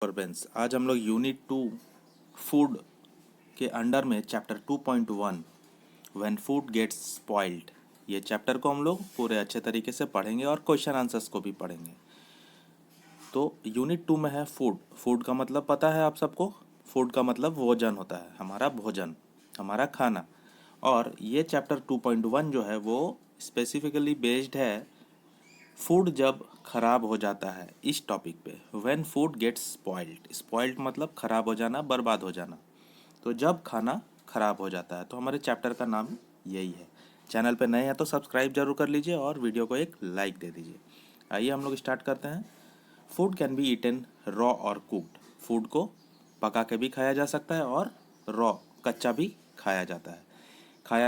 Disturbance. आज हम लोग यूनिट 2 फूड के अंडर में chapter 2.1 when food gets spoiled, ये चैप्टर को हम लोग पूरे अच्छे तरीके से पढ़ेंगे और क्वेश्चन आंसर्स को भी पढ़ेंगे। तो यूनिट 2 में है फूड। फूड का मतलब पता है आप सबको। फूड का मतलब भोजन होता है, हमारा भोजन, हमारा खाना। और ये चैप्टर 2.1 जो है वो स्पेसिफिकली बेस्ड है फूड जब खराब हो जाता है, इस टॉपिक पे। When food gets spoiled, spoiled मतलब खराब हो जाना, बर्बाद हो जाना। तो जब खाना खराब हो जाता है, तो हमारे चैप्टर का नाम यही है। चैनल पे नए हैं तो सब्सक्राइब जरूर कर लीजिए और वीडियो को एक लाइक दे दीजिए। आइए हम लोग स्टार्ट करते हैं। Food can be eaten raw और कुक्ड। फूड को पका के भी खाया जा सकता है और रॉ, कच्चा भी खाया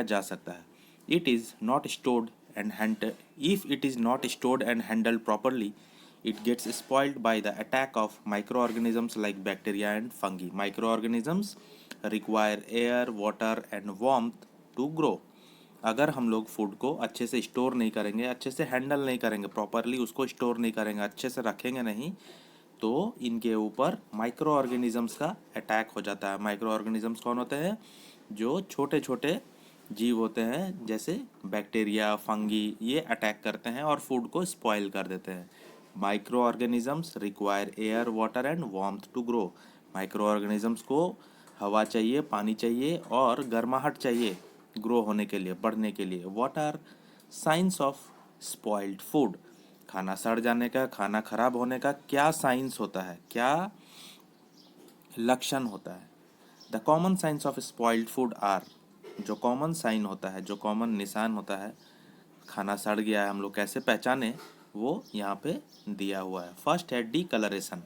जा सकता है। It is not stored and hand if it is not stored and handled properly, it gets spoiled by the attack of microorganisms like bacteria and fungi. Microorganisms require air, water and warmth to grow. अगर हम लोग food को अच्छे से store नहीं करेंगे, अच्छे से हैंडल नहीं करेंगे, प्रॉपरली उसको स्टोर नहीं करेंगे, अच्छे से रखेंगे नहीं, तो इनके ऊपर माइक्रो ऑर्गेनिजम्स का अटैक हो जाता है। माइक्रो ऑर्गेनिजम्स कौन होते हैं? जो छोटे छोटे जीव होते हैं, जैसे बैक्टीरिया, फंगी, ये अटैक करते हैं और फूड को स्पॉइल कर देते हैं। Micro organisms require air, water and warmth to grow. Micro organisms को हवा चाहिए, पानी चाहिए और गर्माहट चाहिए ग्रो होने के लिए, बढ़ने के लिए। What are signs of spoiled food? खाना सड़ जाने का, खाना खराब होने का क्या साइंस होता है, क्या लक्षण होता है? The common science of spoiled food are, जो कॉमन साइन होता है, जो कॉमन निशान होता है खाना सड़ गया है, हम लोग कैसे पहचाने, वो यहाँ पे दिया हुआ है। फर्स्ट है डी कलरेशन।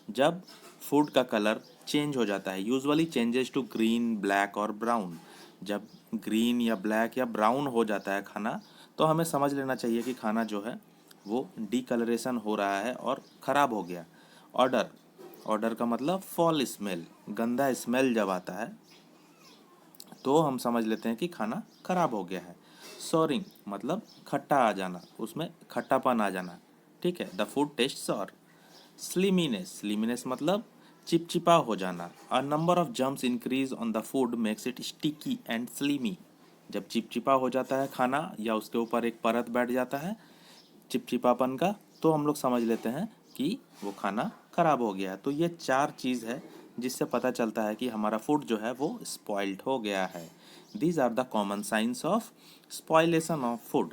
जब फूड का कलर चेंज हो जाता है, usually changes to green, black और ब्राउन। जब ग्रीन या ब्लैक या ब्राउन हो जाता है खाना, तो हमें समझ लेना चाहिए कि खाना जो है वो डी कलरेशन हो रहा है और ख़राब हो गया। ऑर्डर, ऑर्डर का मतलब फॉल स्मेल, गंदा स्मेल जब आता है तो हम समझ लेते हैं कि खाना खराब हो गया है। सोरिंग मतलब खट्टा आ जाना, उसमें खट्टापन आ जाना। ठीक है, द फूड टेस्ट सॉर। स्लिमीनेस, स्लिमीनेस मतलब चिपचिपा हो जाना। A number of germs increase on the food makes it sticky and slimy. जब चिपचिपा हो जाता है खाना या उसके ऊपर एक परत बैठ जाता है चिपचिपापन का, तो हम लोग समझ लेते हैं कि वो खाना खराब हो गया है। तो ये चार चीज़ है जिससे पता चलता है कि हमारा फूड जो है वो स्पॉइल्ड हो गया है। These are the common science of spoilation of food.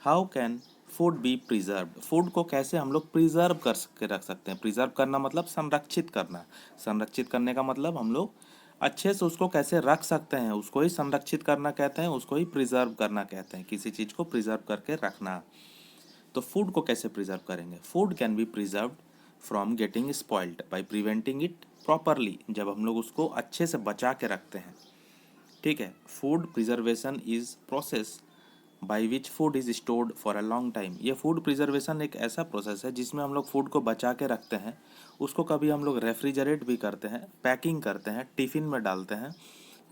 How can food be preserve? Food को कैसे हम लोग प्रिजर्व कर के रख सकते हैं? प्रिजर्व करना मतलब संरक्षित करना। संरक्षित करने का मतलब हम लोग अच्छे से उसको कैसे रख सकते हैं, उसको ही संरक्षित करना कहते हैं, उसको ही प्रिजर्व करना कहते हैं। किसी चीज़ को प्रिजर्व करके रखना। तो फूड को कैसे प्रिजर्व करेंगे? Food can be preserve from getting spoiled by preventing it properly. जब हम लोग उसको अच्छे से बचा के रखते हैं, ठीक है। Food preservation is process by which food is stored for a long time. ये फूड प्रिजर्वेशन एक ऐसा प्रोसेस है जिसमें हम लोग फूड को बचा के रखते हैं। उसको कभी हम लोग रेफ्रिजरेट भी करते हैं, पैकिंग करते हैं, टिफ़िन में डालते हैं,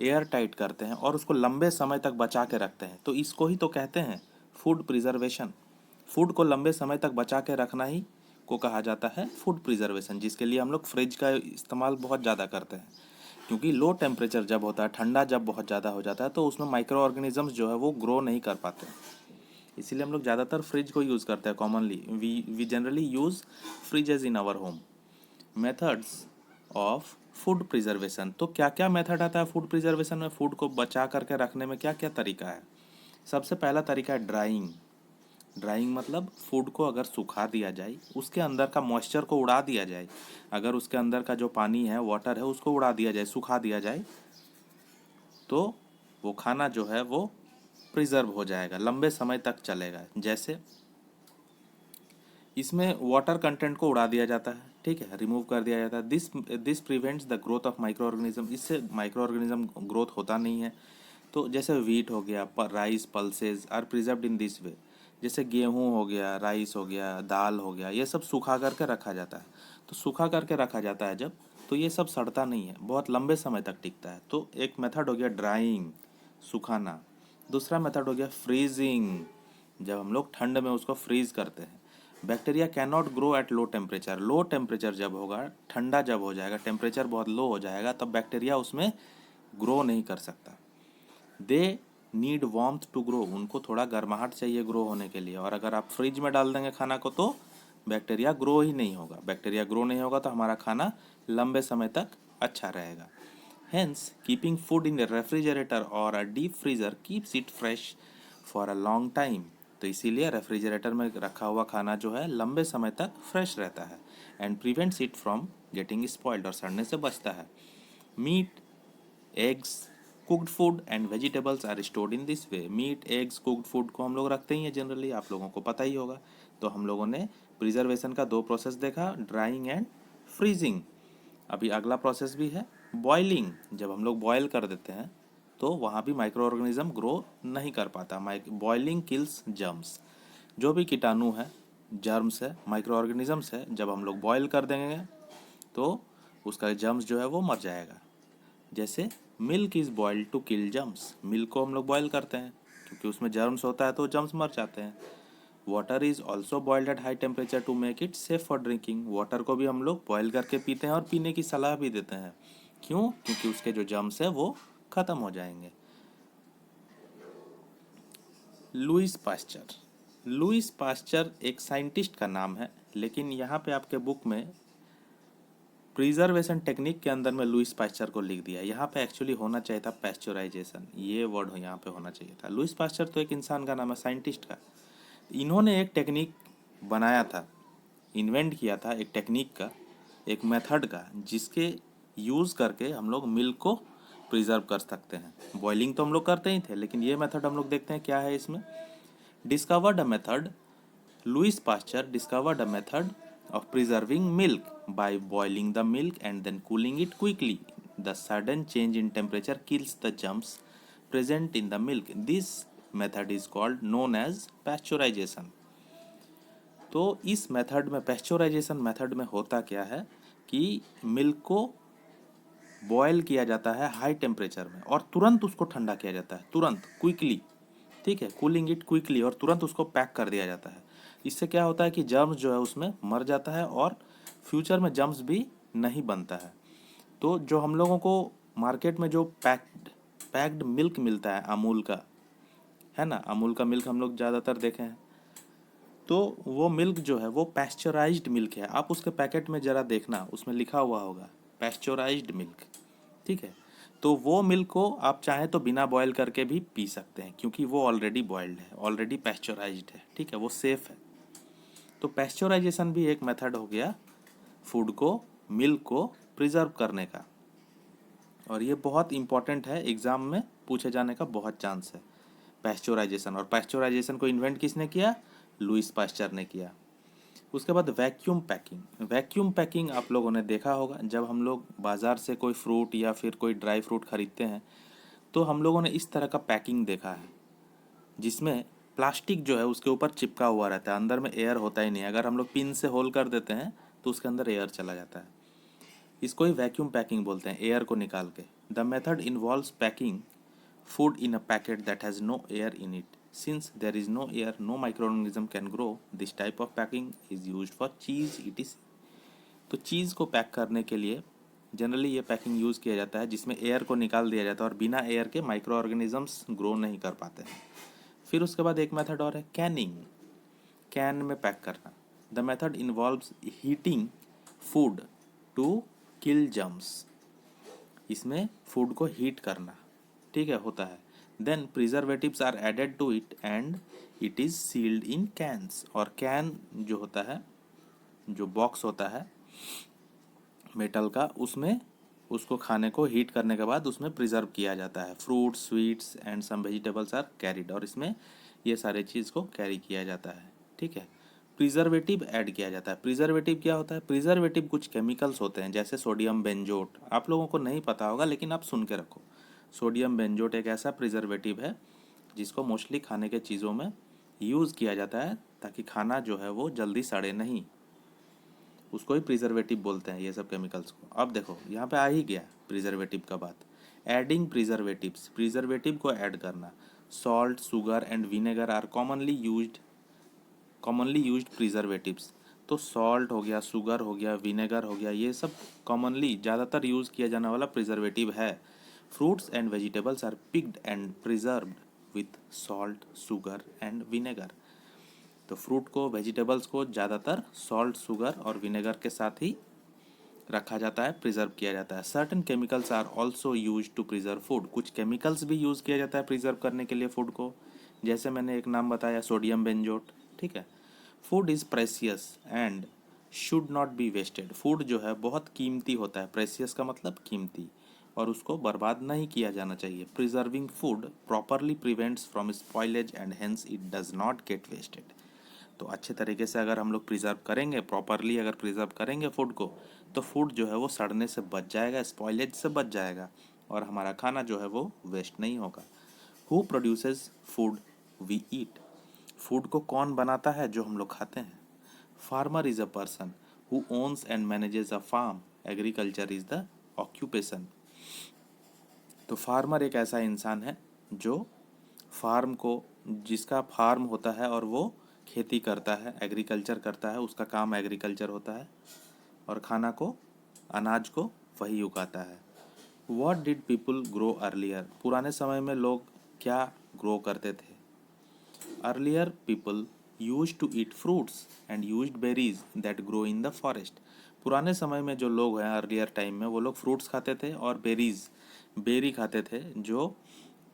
एयर टाइट करते हैं और उसको लंबे समय तक बचा के रखते हैं। तो इसको ही तो कहते हैं फूड प्रिजर्वेशन। फूड को लंबे समय तक बचा के रखना ही को कहा जाता है फूड प्रिजर्वेशन, जिसके लिए हम लोग फ्रिज का इस्तेमाल बहुत ज़्यादा करते हैं। क्योंकि लो टेम्परेचर जब होता है, ठंडा जब बहुत ज़्यादा हो जाता है, तो उसमें माइक्रो ऑर्गेनिजम्स जो है वो ग्रो नहीं कर पाते। इसीलिए हम लोग ज़्यादातर फ्रिज को यूज़ करते हैं। Commonly we generally use fridges in our home. Methods of food preservation. तो क्या क्या मेथड आता है फूड प्रिजर्वेशन में? फूड को बचा करके रखने में क्या क्या तरीका है? सबसे पहला तरीका है ड्राइंग। ड्राइंग मतलब फूड को अगर सुखा दिया जाए, उसके अंदर का मॉइस्चर को उड़ा दिया जाए, अगर उसके अंदर का जो पानी है, वाटर है, उसको उड़ा दिया जाए, सुखा दिया जाए, तो वो खाना जो है वो प्रिजर्व हो जाएगा, लंबे समय तक चलेगा। जैसे इसमें वाटर कंटेंट को उड़ा दिया जाता है, ठीक है, रिमूव कर दिया जाता है। This prevents the growth of micro organism. इससे माइक्रो ऑर्गेनिज्म ग्रोथ होता नहीं है। तो जैसे वीट हो गया, rice, pulses are preserved in this way. जैसे गेहूं हो गया, राइस हो गया, दाल हो गया, ये सब सूखा करके रखा जाता है। तो सूखा करके रखा जाता है जब, तो ये सब सड़ता नहीं है, बहुत लंबे समय तक टिकता है। तो एक मेथड हो गया ड्राइंग, सुखाना। दूसरा मेथड हो गया फ्रीजिंग, जब हम लोग ठंड में उसको फ्रीज करते हैं। Bacteria can not grow at low temperature. Low temperature जब होगा, ठंडा जब हो जाएगा, टेम्परेचर बहुत लो हो जाएगा, तब बैक्टीरिया उसमें ग्रो नहीं कर सकता। They need warmth to grow, उनको थोड़ा गर्माहट चाहिए ग्रो होने के लिए। और अगर आप फ्रिज में डाल देंगे खाना को तो बैक्टीरिया ग्रो ही नहीं होगा। बैक्टीरिया ग्रो नहीं होगा तो हमारा खाना लंबे समय तक अच्छा रहेगा। Hence keeping food in a refrigerator और a deep freezer keeps it fresh for a long time. तो इसीलिए रेफ्रिजरेटर में रखा हुआ खाना जो है लंबे समय तक फ्रेश रहता है। And prevents it from getting spoiled, और सड़ने से बचता है। Meat, eggs, cooked food and vegetables are stored in this way. Meat, eggs, cooked food को हम लोग रखते ही हैं जनरली, आप लोगों को पता ही होगा। तो हम लोगों ने प्रिजर्वेशन का दो प्रोसेस देखा, ड्राइंग एंड फ्रीजिंग। अभी अगला प्रोसेस भी है बॉइलिंग। जब हम लोग बॉयल कर देते हैं तो वहाँ भी माइक्रो ऑर्गेनिज्म ग्रो नहीं कर पाता। बॉइलिंग किल्स जर्म्स, जो भी कीटाणु है, जर्म्स है, माइक्रो ऑर्गेनिजम्स है, जब हम लोग बॉयल कर देंगे तो उसका जर्म्स जो है वो मर जाएगा। जैसे milk is boiled to kill germs, milk को हम लोग बॉयल करते हैं क्योंकि उसमें जर्म्स होता है तो जर्म्स मर जाते हैं। Water is also boiled at high temperature to make it safe for drinking, water को भी हम लोग बॉयल करके पीते हैं और पीने की सलाह भी देते हैं। क्यों? क्योंकि उसके जो जर्म्स है वो ख़त्म हो जाएंगे। लुईस पास्चर, लुईस पास्चर एक साइंटिस्ट का नाम है, लेकिन यहाँ पे आपके बुक में प्रिजर्वेशन टेक्निक के अंदर में लुईस पास्चर को लिख दिया। यहाँ पे एक्चुअली होना चाहिए था पैस्चराइजेशन, ये वर्ड यहाँ पे होना चाहिए था। लुईस पास्चर तो एक इंसान का नाम है, साइंटिस्ट का। इन्होंने एक टेक्निक बनाया था, इन्वेंट किया था एक टेक्निक का, एक मेथड का, जिसके यूज़ करके हम लोग मिल्क को प्रिजर्व कर सकते हैं। बॉइलिंग तो हम लोग करते ही थे, लेकिन ये मेथड हम लोग देखते हैं क्या है इसमें। Discovered a method, Louis Pasteur discovered a method of preserving milk by boiling the milk and then cooling it quickly. The sudden change in temperature kills the germs present in the milk. This method is called known as pasteurization. तो इस method में, pasteurisation method में होता क्या है कि milk को boil किया जाता है हाई टेम्परेचर में और तुरंत उसको ठंडा किया जाता है, तुरंत, क्विकली। ठीक है, कूलिंग इट क्विकली, और तुरंत उसको पैक कर दिया जाता है। इससे क्या होता है कि जर्म्स जो है उसमें मर जाता है और फ्यूचर में जर्म्स भी नहीं बनता है। तो जो हम लोगों को मार्केट में जो पैक्ड मिल्क मिलता है अमूल का, है ना, अमूल का मिल्क हम लोग ज़्यादातर देखे हैं, तो वो मिल्क जो है वो पैस्चराइज्ड मिल्क है। आप उसके पैकेट में ज़रा देखना, उसमें लिखा हुआ होगा पैस्चराइज्ड मिल्क। ठीक है, तो वो मिल्क को आप चाहें तो बिना बॉयल करके भी पी सकते हैं, क्योंकि वो ऑलरेडी बॉयल्ड है, ऑलरेडी पैस्चराइज्ड है। ठीक है, वो सेफ़ है। तो पैस्चराइजेशन भी एक मेथड हो गया फूड को, मिल्क को प्रिजर्व करने का, और ये बहुत इंपॉर्टेंट है, एग्ज़ाम में पूछे जाने का बहुत चांस है पैस्चराइजेशन। और पैस्चराइजेशन को इन्वेंट किसने किया? लुईस पास्चर ने किया। उसके बाद वैक्यूम पैकिंग। वैक्यूम पैकिंग आप लोगों ने देखा होगा, जब हम लोग बाज़ार से कोई फ्रूट या फिर कोई ड्राई फ्रूट खरीदते हैं तो हम लोगों ने इस तरह का पैकिंग देखा है, जिसमें प्लास्टिक जो है उसके ऊपर चिपका हुआ रहता है, अंदर में एयर होता ही नहीं। अगर हम लोग पिन से होल कर देते हैं तो उसके अंदर एयर चला जाता है। इसको ही वैक्यूम पैकिंग बोलते हैं, एयर को निकाल के। The method involves packing food in a packet that has no air in it. Since there is no air, no microorganism can grow. This type of packing is used for cheese etc. तो चीज़ को pack करने के लिए generally ये packing use किया जाता है, जिसमें एयर को निकाल दिया जाता है और बिना एयर के माइक्रो ऑर्गेनिजम्स ग्रो नहीं कर पाते हैं। फिर उसके बाद एक मेथड और है कैनिंग, कैन में पैक करना। The method involves heating food to kill germs, इसमें फूड को हीट करना, ठीक है, होता है। Then preservatives are added to it and it is sealed in cans. और कैन जो होता है, जो बॉक्स होता है मेटल का, उसमें उसको खाने को हीट करने के बाद उसमें प्रिजर्व किया जाता है। Fruits, sweets and some vegetables are carried, और इसमें ये सारे चीज़ को कैरी किया जाता है। ठीक है, प्रिजर्वेटिव ऐड किया जाता है। प्रिजर्वेटिव क्या होता है? प्रिजर्वेटिव कुछ केमिकल्स होते हैं, जैसे सोडियम बेंजोट। आप लोगों को नहीं पता होगा लेकिन आप सुन के रखो। सोडियम बेंजोट एक ऐसा प्रिजर्वेटिव है जिसको मोस्टली खाने के चीज़ों में यूज़ किया जाता है ताकि खाना जो है वो जल्दी सड़े नहीं। उसको ही प्रिजर्वेटिव बोलते हैं ये सब केमिकल्स को। अब देखो यहाँ पे आ ही गया प्रिजर्वेटिव का बात। एडिंग प्रिजर्वेटिव्स, प्रिजर्वेटिव को ऐड करना। Salt, sugar and vinegar are commonly used preservatives, तो सॉल्ट हो गया, शुगर हो गया, विनेगर हो गया, ये सब कॉमनली ज़्यादातर यूज़ किया जाने वाला प्रिजर्वेटिव है। Fruits and vegetables are pickled and preserved with salt, sugar and vinegar. तो फ्रूट को, वेजिटेबल्स को ज़्यादातर सॉल्ट, शुगर और विनेगर के साथ ही रखा जाता है, प्रिजर्व किया जाता है। Certain chemicals are also use to preserve food, कुछ केमिकल्स भी यूज़ किया जाता है प्रिजर्व करने के लिए फूड को, जैसे मैंने एक नाम बताया, सोडियम बेंजोट। ठीक है। Food is precious and should not be wasted, food जो है बहुत कीमती होता है, प्रेसियस का मतलब कीमती, और उसको बर्बाद नहीं किया जाना चाहिए। Preserving food properly prevents from spoilage and hence it does not get wasted. तो अच्छे तरीके से अगर हम लोग प्रिजर्व करेंगे, प्रॉपरली अगर प्रिजर्व करेंगे फूड को, तो फूड जो है वो सड़ने से बच जाएगा, स्पॉइलेज से बच जाएगा, और हमारा खाना जो है वो वेस्ट नहीं होगा। Who produces food we eat, food को कौन बनाता है, जो हम लोग खाते हैं। Farmer is a person who owns and manages a farm, agriculture is the occupation. तो फार्मर एक ऐसा इंसान है जो फार्म को, जिसका फार्म होता है और वो खेती करता है, एग्रीकल्चर करता है, उसका काम एग्रीकल्चर होता है, और खाना को, अनाज को वही उगाता है। What did people grow earlier, पुराने समय में लोग क्या ग्रो करते थे। Earlier people use to eat fruits and use berries that grow in the forest, पुराने समय में जो लोग हैं अर्लियर टाइम में, वो लोग फ्रूट्स खाते थे और बेरी खाते थे जो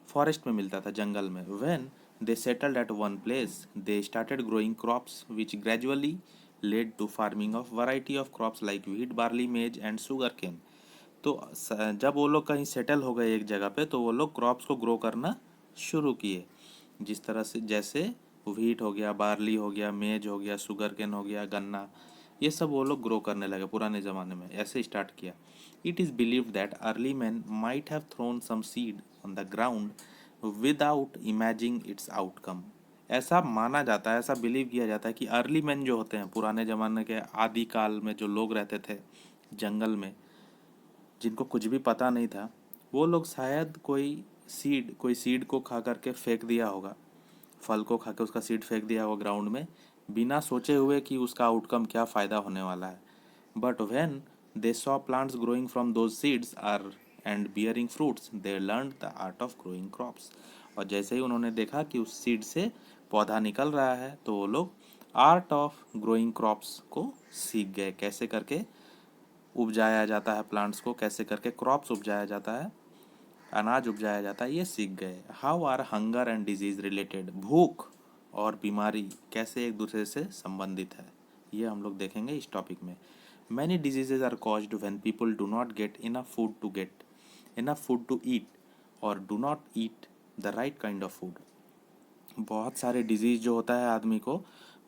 फॉरेस्ट में मिलता था, जंगल में। When they settled at one place they started growing crops which gradually led to farming of variety of crops like wheat, barley, maize and sugar cane. तो जब वो लोग कहीं सेटल हो गए एक जगह पे, तो वो लोग क्रॉप्स को ग्रो करना शुरू किए, जिस तरह से, जैसे व्हीट हो गया, बार्ली हो गया, मेज हो गया, शुगर केन हो गया, गन्ना, ये सब वो लोग ग्रो करने लगे पुराने ज़माने में, ऐसे स्टार्ट किया। It is believed that early man might have thrown some seed on the ground without imaging its outcome, ऐसा माना जाता है, ऐसा बिलीव किया जाता है कि अर्ली मैन जो होते हैं, पुराने ज़माने के आदि काल में जो लोग रहते थे जंगल में, जिनको कुछ भी पता नहीं था, वो लोग शायद कोई सीड को खा करके फेंक दिया होगा, फल को खा के उसका सीड फेंक दिया होगा ग्राउंड में, बिना सोचे हुए कि उसका आउटकम क्या फ़ायदा होने वाला है। But when they saw plants growing from those seeds are and bearing fruits, they learn the art of growing crops, और जैसे ही उन्होंने देखा कि उस सीड से पौधा निकल रहा है, तो वो लोग आर्ट ऑफ ग्रोइंग क्रॉप्स को सीख गए, कैसे करके उपजाया जाता है प्लांट्स को, कैसे करके क्रॉप्स उपजाया जाता है, अनाज उपजाया जाता है, ये सीख गए। How are hunger and disease related, भूख और बीमारी कैसे एक दूसरे से संबंधित है, ये हम लोग देखेंगे इस टॉपिक में। Many diseases are caused when people do not get enough food to eat और do not eat the right kind of food. बहुत सारे डिजीज़ जो होता है आदमी को,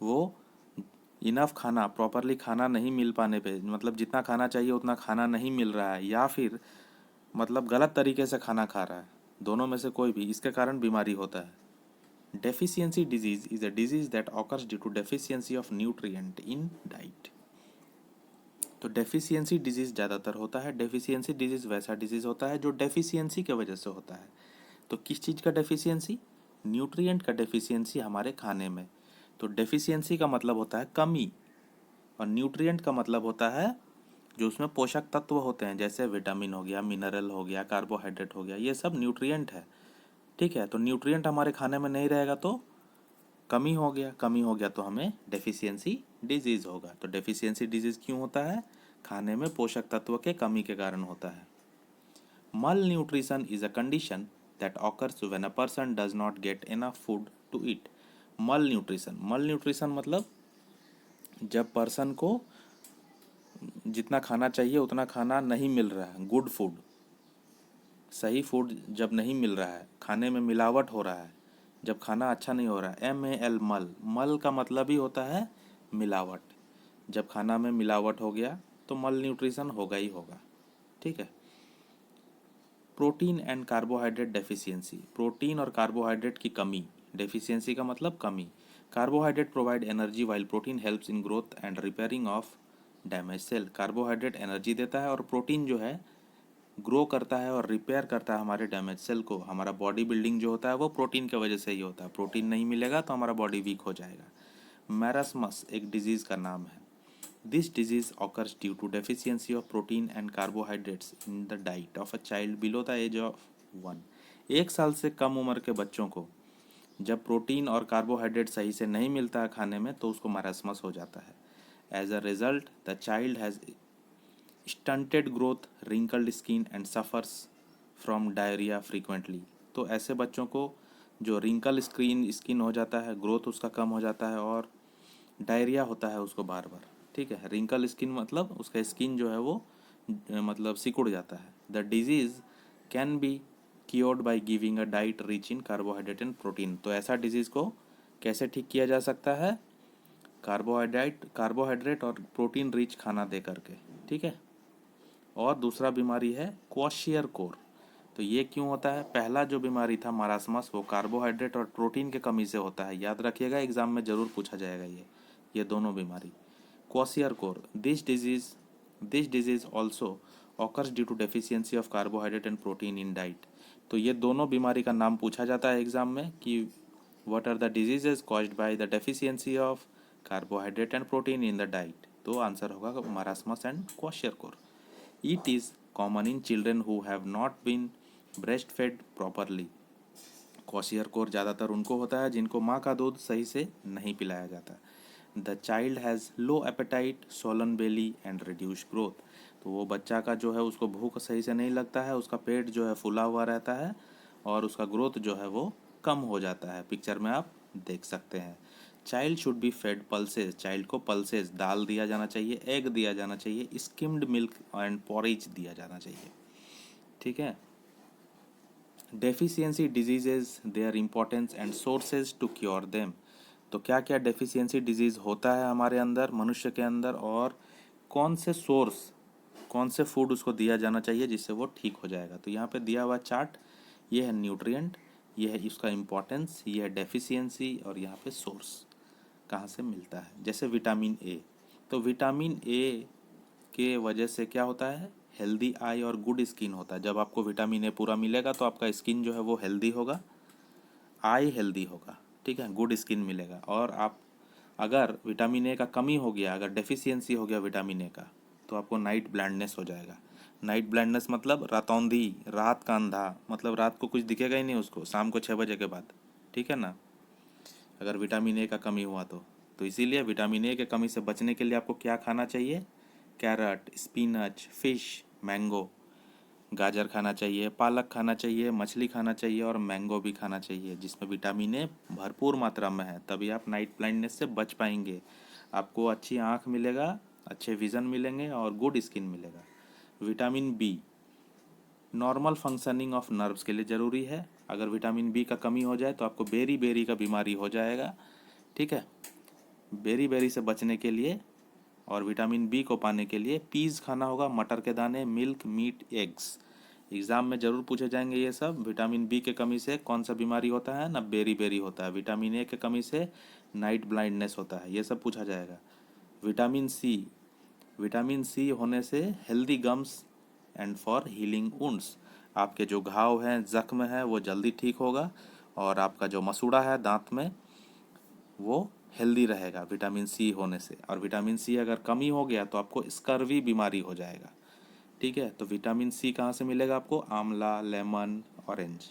वो इनफ खाना, प्रॉपरली खाना नहीं मिल पाने पे, मतलब जितना खाना चाहिए उतना खाना नहीं मिल रहा है, या फिर मतलब गलत तरीके से खाना खा रहा है, दोनों में से कोई भी, इसके कारण बीमारी होता है। Deficiency disease is a disease that occurs due to deficiency of nutrient in diet. तो डेफिशिएंसी डिजीज ज़्यादातर होता है। डेफिशिएंसी डिजीज वैसा डिजीज होता है जो डेफिशिएंसी की वजह से होता है। तो किस चीज़ का डेफिशिएंसी, न्यूट्रिएंट का डेफिशिएंसी हमारे खाने में। तो डेफिशिएंसी का मतलब होता है कमी, और न्यूट्रिएंट का मतलब होता है जो उसमें पोषक तत्व होते हैं, जैसे विटामिन हो गया, मिनरल हो गया, कार्बोहाइड्रेट हो गया, ये सब न्यूट्रिएंट है। ठीक है। तो न्यूट्रिएंट हमारे खाने में नहीं रहेगा तो कमी हो गया तो हमें डेफिशिएंसी डिजीज़ होगा। तो डेफिशिएंसी डिजीज़ क्यों होता है, खाने में पोषक तत्व के कमी के कारण होता है। Malnutrition is a condition that occurs when a person does not get enough food to eat. Malnutrition मतलब जब पर्सन को जितना खाना चाहिए उतना खाना नहीं मिल रहा है, गुड फूड, सही फूड जब नहीं मिल रहा है, खाने में मिलावट हो रहा है, जब खाना अच्छा नहीं हो रहा है। MAL, मल का मतलब ही होता है मिलावट। जब खाना में मिलावट हो गया तो मल न्यूट्रिशन होगा ही होगा। ठीक है। Protein and carbohydrate deficiency, protein और कार्बोहाइड्रेट की कमी, डेफिशिएंसी का मतलब कमी। Carbohydrate provide energy while protein helps in growth and repairing of damage cell. Carbohydrate energy देता है और प्रोटीन जो है ग्रो करता है और रिपेयर करता है हमारे डैमेज सेल को। हमारा बॉडी बिल्डिंग जो होता है वो प्रोटीन की वजह से ही होता है, प्रोटीन नहीं मिलेगा तो हमारा बॉडी वीक हो जाएगा। मैरास्मस एक डिजीज़ का नाम है। This disease occurs due to deficiency of protein and carbohydrates in the diet of a child below the age of 1। 1 साल से कम उम्र के बच्चों को जब प्रोटीन और कार्बोहाइड्रेट सही से नहीं मिलता है खाने में तो उसको मैरास्मस हो जाता है। As a result the child has stunted growth, wrinkled skin and suffers from diarrhoea frequently. तो ऐसे बच्चों को जो रिंकल स्किन हो जाता है, ग्रोथ उसका कम हो जाता है और डायरिया होता है उसको बार बार। ठीक है, रिंकल स्किन मतलब उसका स्किन जो है वो मतलब सिकुड़ जाता है। The disease can be cured by giving a diet rich in carbohydrate and protein. तो ऐसा डिजीज़ को कैसे ठीक किया जा सकता है? कार्बोहाइड्रेट और प्रोटीन रिच खाना दे करके। ठीक है। और दूसरा बीमारी है क्वाशियरकोर। तो ये क्यों होता है? पहला जो बीमारी था मारास्मस वो कार्बोहाइड्रेट और प्रोटीन के कमी से होता है। याद रखिएगा, एग्जाम में ज़रूर पूछा जाएगा ये दोनों बीमारी। Kwashiorkor this disease also occurs due to deficiency of carbohydrate and protein in diet. तो ये दोनों बीमारी का नाम पूछा जाता है एग्जाम में कि what are the diseases caused by the deficiency of carbohydrate and protein in the diet. तो आंसर होगा marasmus and kwashiorkor. It is common in children who have not been breastfed properly। क्वाशियरकोर ज़्यादातर उनको होता है जिनको माँ का दूध सही से नहीं पिलाया जाता। The child has low appetite, swollen belly and reduce growth. तो वो बच्चा का जो है उसको भूख सही से नहीं लगता है, उसका पेट जो है फूला हुआ रहता है और उसका ग्रोथ जो है वो कम हो जाता है। पिक्चर में आप देख सकते हैं। Child should be fed pulses. Child को पल्सेस, दाल दिया जाना चाहिए, एग दिया जाना चाहिए, स्किम्ड मिल्क एंड पॉरेज दिया जाना चाहिए। ठीक है। Deficiency diseases, their importance and sources to cure them. तो क्या क्या डेफिशिएंसी डिजीज़ होता है हमारे अंदर, मनुष्य के अंदर, और कौन से सोर्स, कौन से फूड उसको दिया जाना चाहिए जिससे वो ठीक हो जाएगा। तो यहाँ पे दिया हुआ चार्ट, ये है न्यूट्रिएंट, ये है इसका इम्पोर्टेंस, ये है डेफिशिएंसी, और यहाँ पे सोर्स कहाँ से मिलता है। जैसे विटामिन ए, तो विटामिन ए के वजह से क्या होता है? हेल्दी आई और गुड स्किन होता है। जब आपको विटामिन ए पूरा मिलेगा तो आपका स्किन जो है वो हेल्दी होगा, आई हेल्दी होगा। ठीक है, गुड स्किन मिलेगा। और आप अगर विटामिन ए का कमी हो गया, अगर डेफिशिएंसी हो गया विटामिन ए का, तो आपको नाइट ब्लाइंडनेस हो जाएगा। नाइट ब्लाइंडनेस मतलब रातौंधी, रात का अंधा, मतलब रात को कुछ दिखेगा ही नहीं उसको शाम को 6 बजे के बाद। ठीक है ना, अगर विटामिन ए का कमी हुआ तो इसीलिए विटामिन ए के कमी से बचने के लिए आपको क्या खाना चाहिए? कैरट, स्पिनच, फिश, मैंगो, गाजर खाना चाहिए, पालक खाना चाहिए, मछली खाना चाहिए और मैंगो भी खाना चाहिए जिसमें विटामिन ए भरपूर मात्रा में है। तभी आप नाइट ब्लाइंडनेस से बच पाएंगे। आपको अच्छी आँख मिलेगा, अच्छे विज़न मिलेंगे और गुड स्किन मिलेगा। Vitamin B normal functioning of nerves के लिए ज़रूरी है। अगर विटामिन बी का कमी हो जाए तो आपको बेरी बेरी का बीमारी हो जाएगा। ठीक है, बेरी बेरी से बचने के लिए और विटामिन बी को पाने के लिए पीज़ खाना होगा, मटर के दाने, मिल्क, मीट, एग्स। एग्ज़ाम में ज़रूर पूछे जाएंगे ये सब। विटामिन बी के कमी से कौन सा बीमारी होता है ना? बेरी बेरी होता है। विटामिन ए के कमी से नाइट ब्लाइंडनेस होता है। ये सब पूछा जाएगा। विटामिन सी, विटामिन सी होने से healthy gums and for healing wounds. आपके जो घाव हैं, जख्म है, वो जल्दी ठीक होगा और आपका जो मसूड़ा है दांत में वो हेल्दी रहेगा विटामिन सी होने से। और विटामिन सी अगर कमी हो गया तो आपको स्कर्वी बीमारी हो जाएगा। ठीक है, तो विटामिन सी कहाँ से मिलेगा आपको? आंवला, लेमन, ऑरेंज।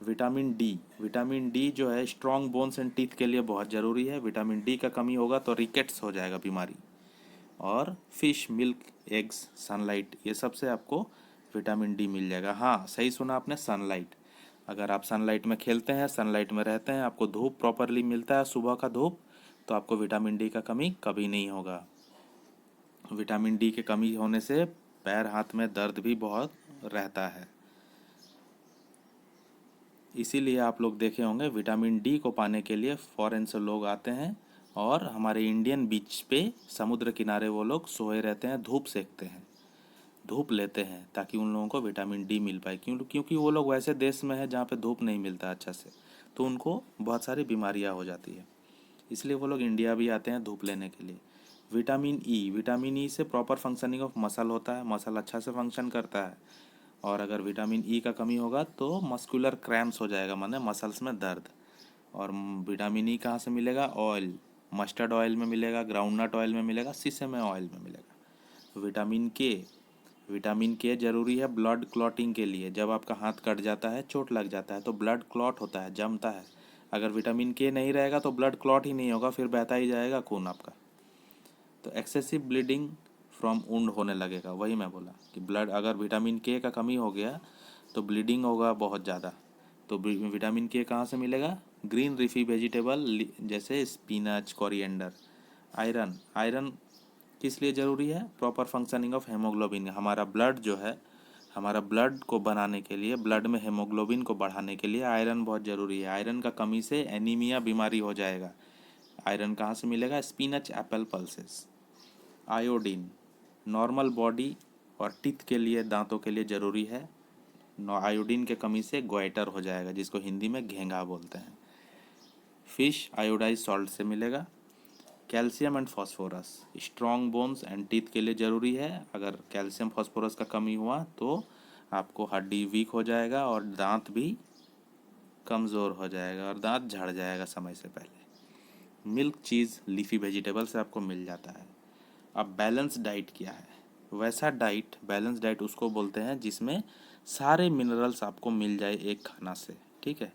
विटामिन डी जो है स्ट्रॉन्ग बोन्स एंड टीथ के लिए बहुत ज़रूरी है। विटामिन डी का कमी होगा तो रिकेट्स हो जाएगा बीमारी। और फिश, मिल्क, एग्स, सनलाइट, ये सब से आपको विटामिन डी मिल जाएगा। हाँ, सही सुना आपने, सनलाइट। अगर आप सनलाइट में खेलते हैं, सनलाइट में रहते हैं, आपको धूप प्रॉपरली मिलता है, सुबह का धूप, तो आपको विटामिन डी का कमी कभी नहीं होगा। विटामिन डी के कमी होने से पैर हाथ में दर्द भी बहुत रहता है। इसीलिए आप लोग देखे होंगे विटामिन डी को पाने के लिए फॉरेन से लोग आते हैं और हमारे इंडियन बीच पे समुद्र किनारे वो लोग सोए रहते हैं, धूप सेकते हैं, धूप लेते हैं ताकि उन लोगों को विटामिन डी मिल पाए। क्योंकि वो लोग वैसे देश में है जहाँ पे धूप नहीं मिलता अच्छा से, तो उनको बहुत सारी बीमारियाँ हो जाती है। इसलिए वो लोग इंडिया भी आते हैं धूप लेने के लिए। विटामिन ई से प्रॉपर फंक्शनिंग ऑफ मसल होता है, मसल अच्छा से फंक्शन करता है। और अगर विटामिन ई का कमी होगा तो मस्कुलर क्रैम्प्स हो जाएगा, माने मसल्स में दर्द। और विटामिन ई कहाँ से मिलेगा? ऑयल, मस्टर्ड ऑयल में मिलेगा, ग्राउंडनट ऑयल में मिलेगा, सीसम ऑयल में मिलेगा। विटामिन के ज़रूरी है ब्लड क्लॉटिंग के लिए। जब आपका हाथ कट जाता है, चोट लग जाता है, तो ब्लड क्लॉट होता है, जमता है। अगर विटामिन के नहीं रहेगा तो ब्लड क्लॉट ही नहीं होगा, फिर बहता ही जाएगा खून आपका। तो एक्सेसिव ब्लीडिंग फ्रॉम वुंड होने लगेगा। वही मैं बोला कि ब्लड अगर विटामिन के का कमी हो गया तो ब्लीडिंग होगा बहुत ज़्यादा। तो विटामिन के कहाँ से मिलेगा? ग्रीन लीफी वेजिटेबल जैसे स्पिनच, कोरिएंडर। आयरन, आयरन किस लिए ज़रूरी है? Proper functioning of haemoglobin. हमारा ब्लड जो है, हमारा ब्लड को बनाने के लिए, ब्लड में हेमोग्लोबिन को बढ़ाने के लिए आयरन बहुत ज़रूरी है। आयरन का कमी से एनीमिया बीमारी हो जाएगा। आयरन कहाँ से मिलेगा? Spinach, Apple, pulses. Iodine normal body और टीथ के लिए, दांतों के लिए ज़रूरी है। आयोडीन के कमी से गोइटर हो जाएगा, जिसको हिंदी में घेंघा बोलते हैं। फिश आयोडाइज सॉल्ट से मिलेगा। Calcium and phosphorus strong bones and teeth के लिए ज़रूरी है। अगर कैल्शियम फास्फोरस का कमी हुआ तो आपको हड्डी वीक हो जाएगा और दांत भी कमज़ोर हो जाएगा और दांत झड़ जाएगा समय से पहले। मिल्क, चीज़, लीफी वेजिटेबल से आपको मिल जाता है। अब बैलेंस डाइट क्या है? वैसा डाइट, बैलेंस डाइट उसको बोलते हैं जिसमें सारे मिनरल्स आपको मिल जाए एक खाना से, ठीक है?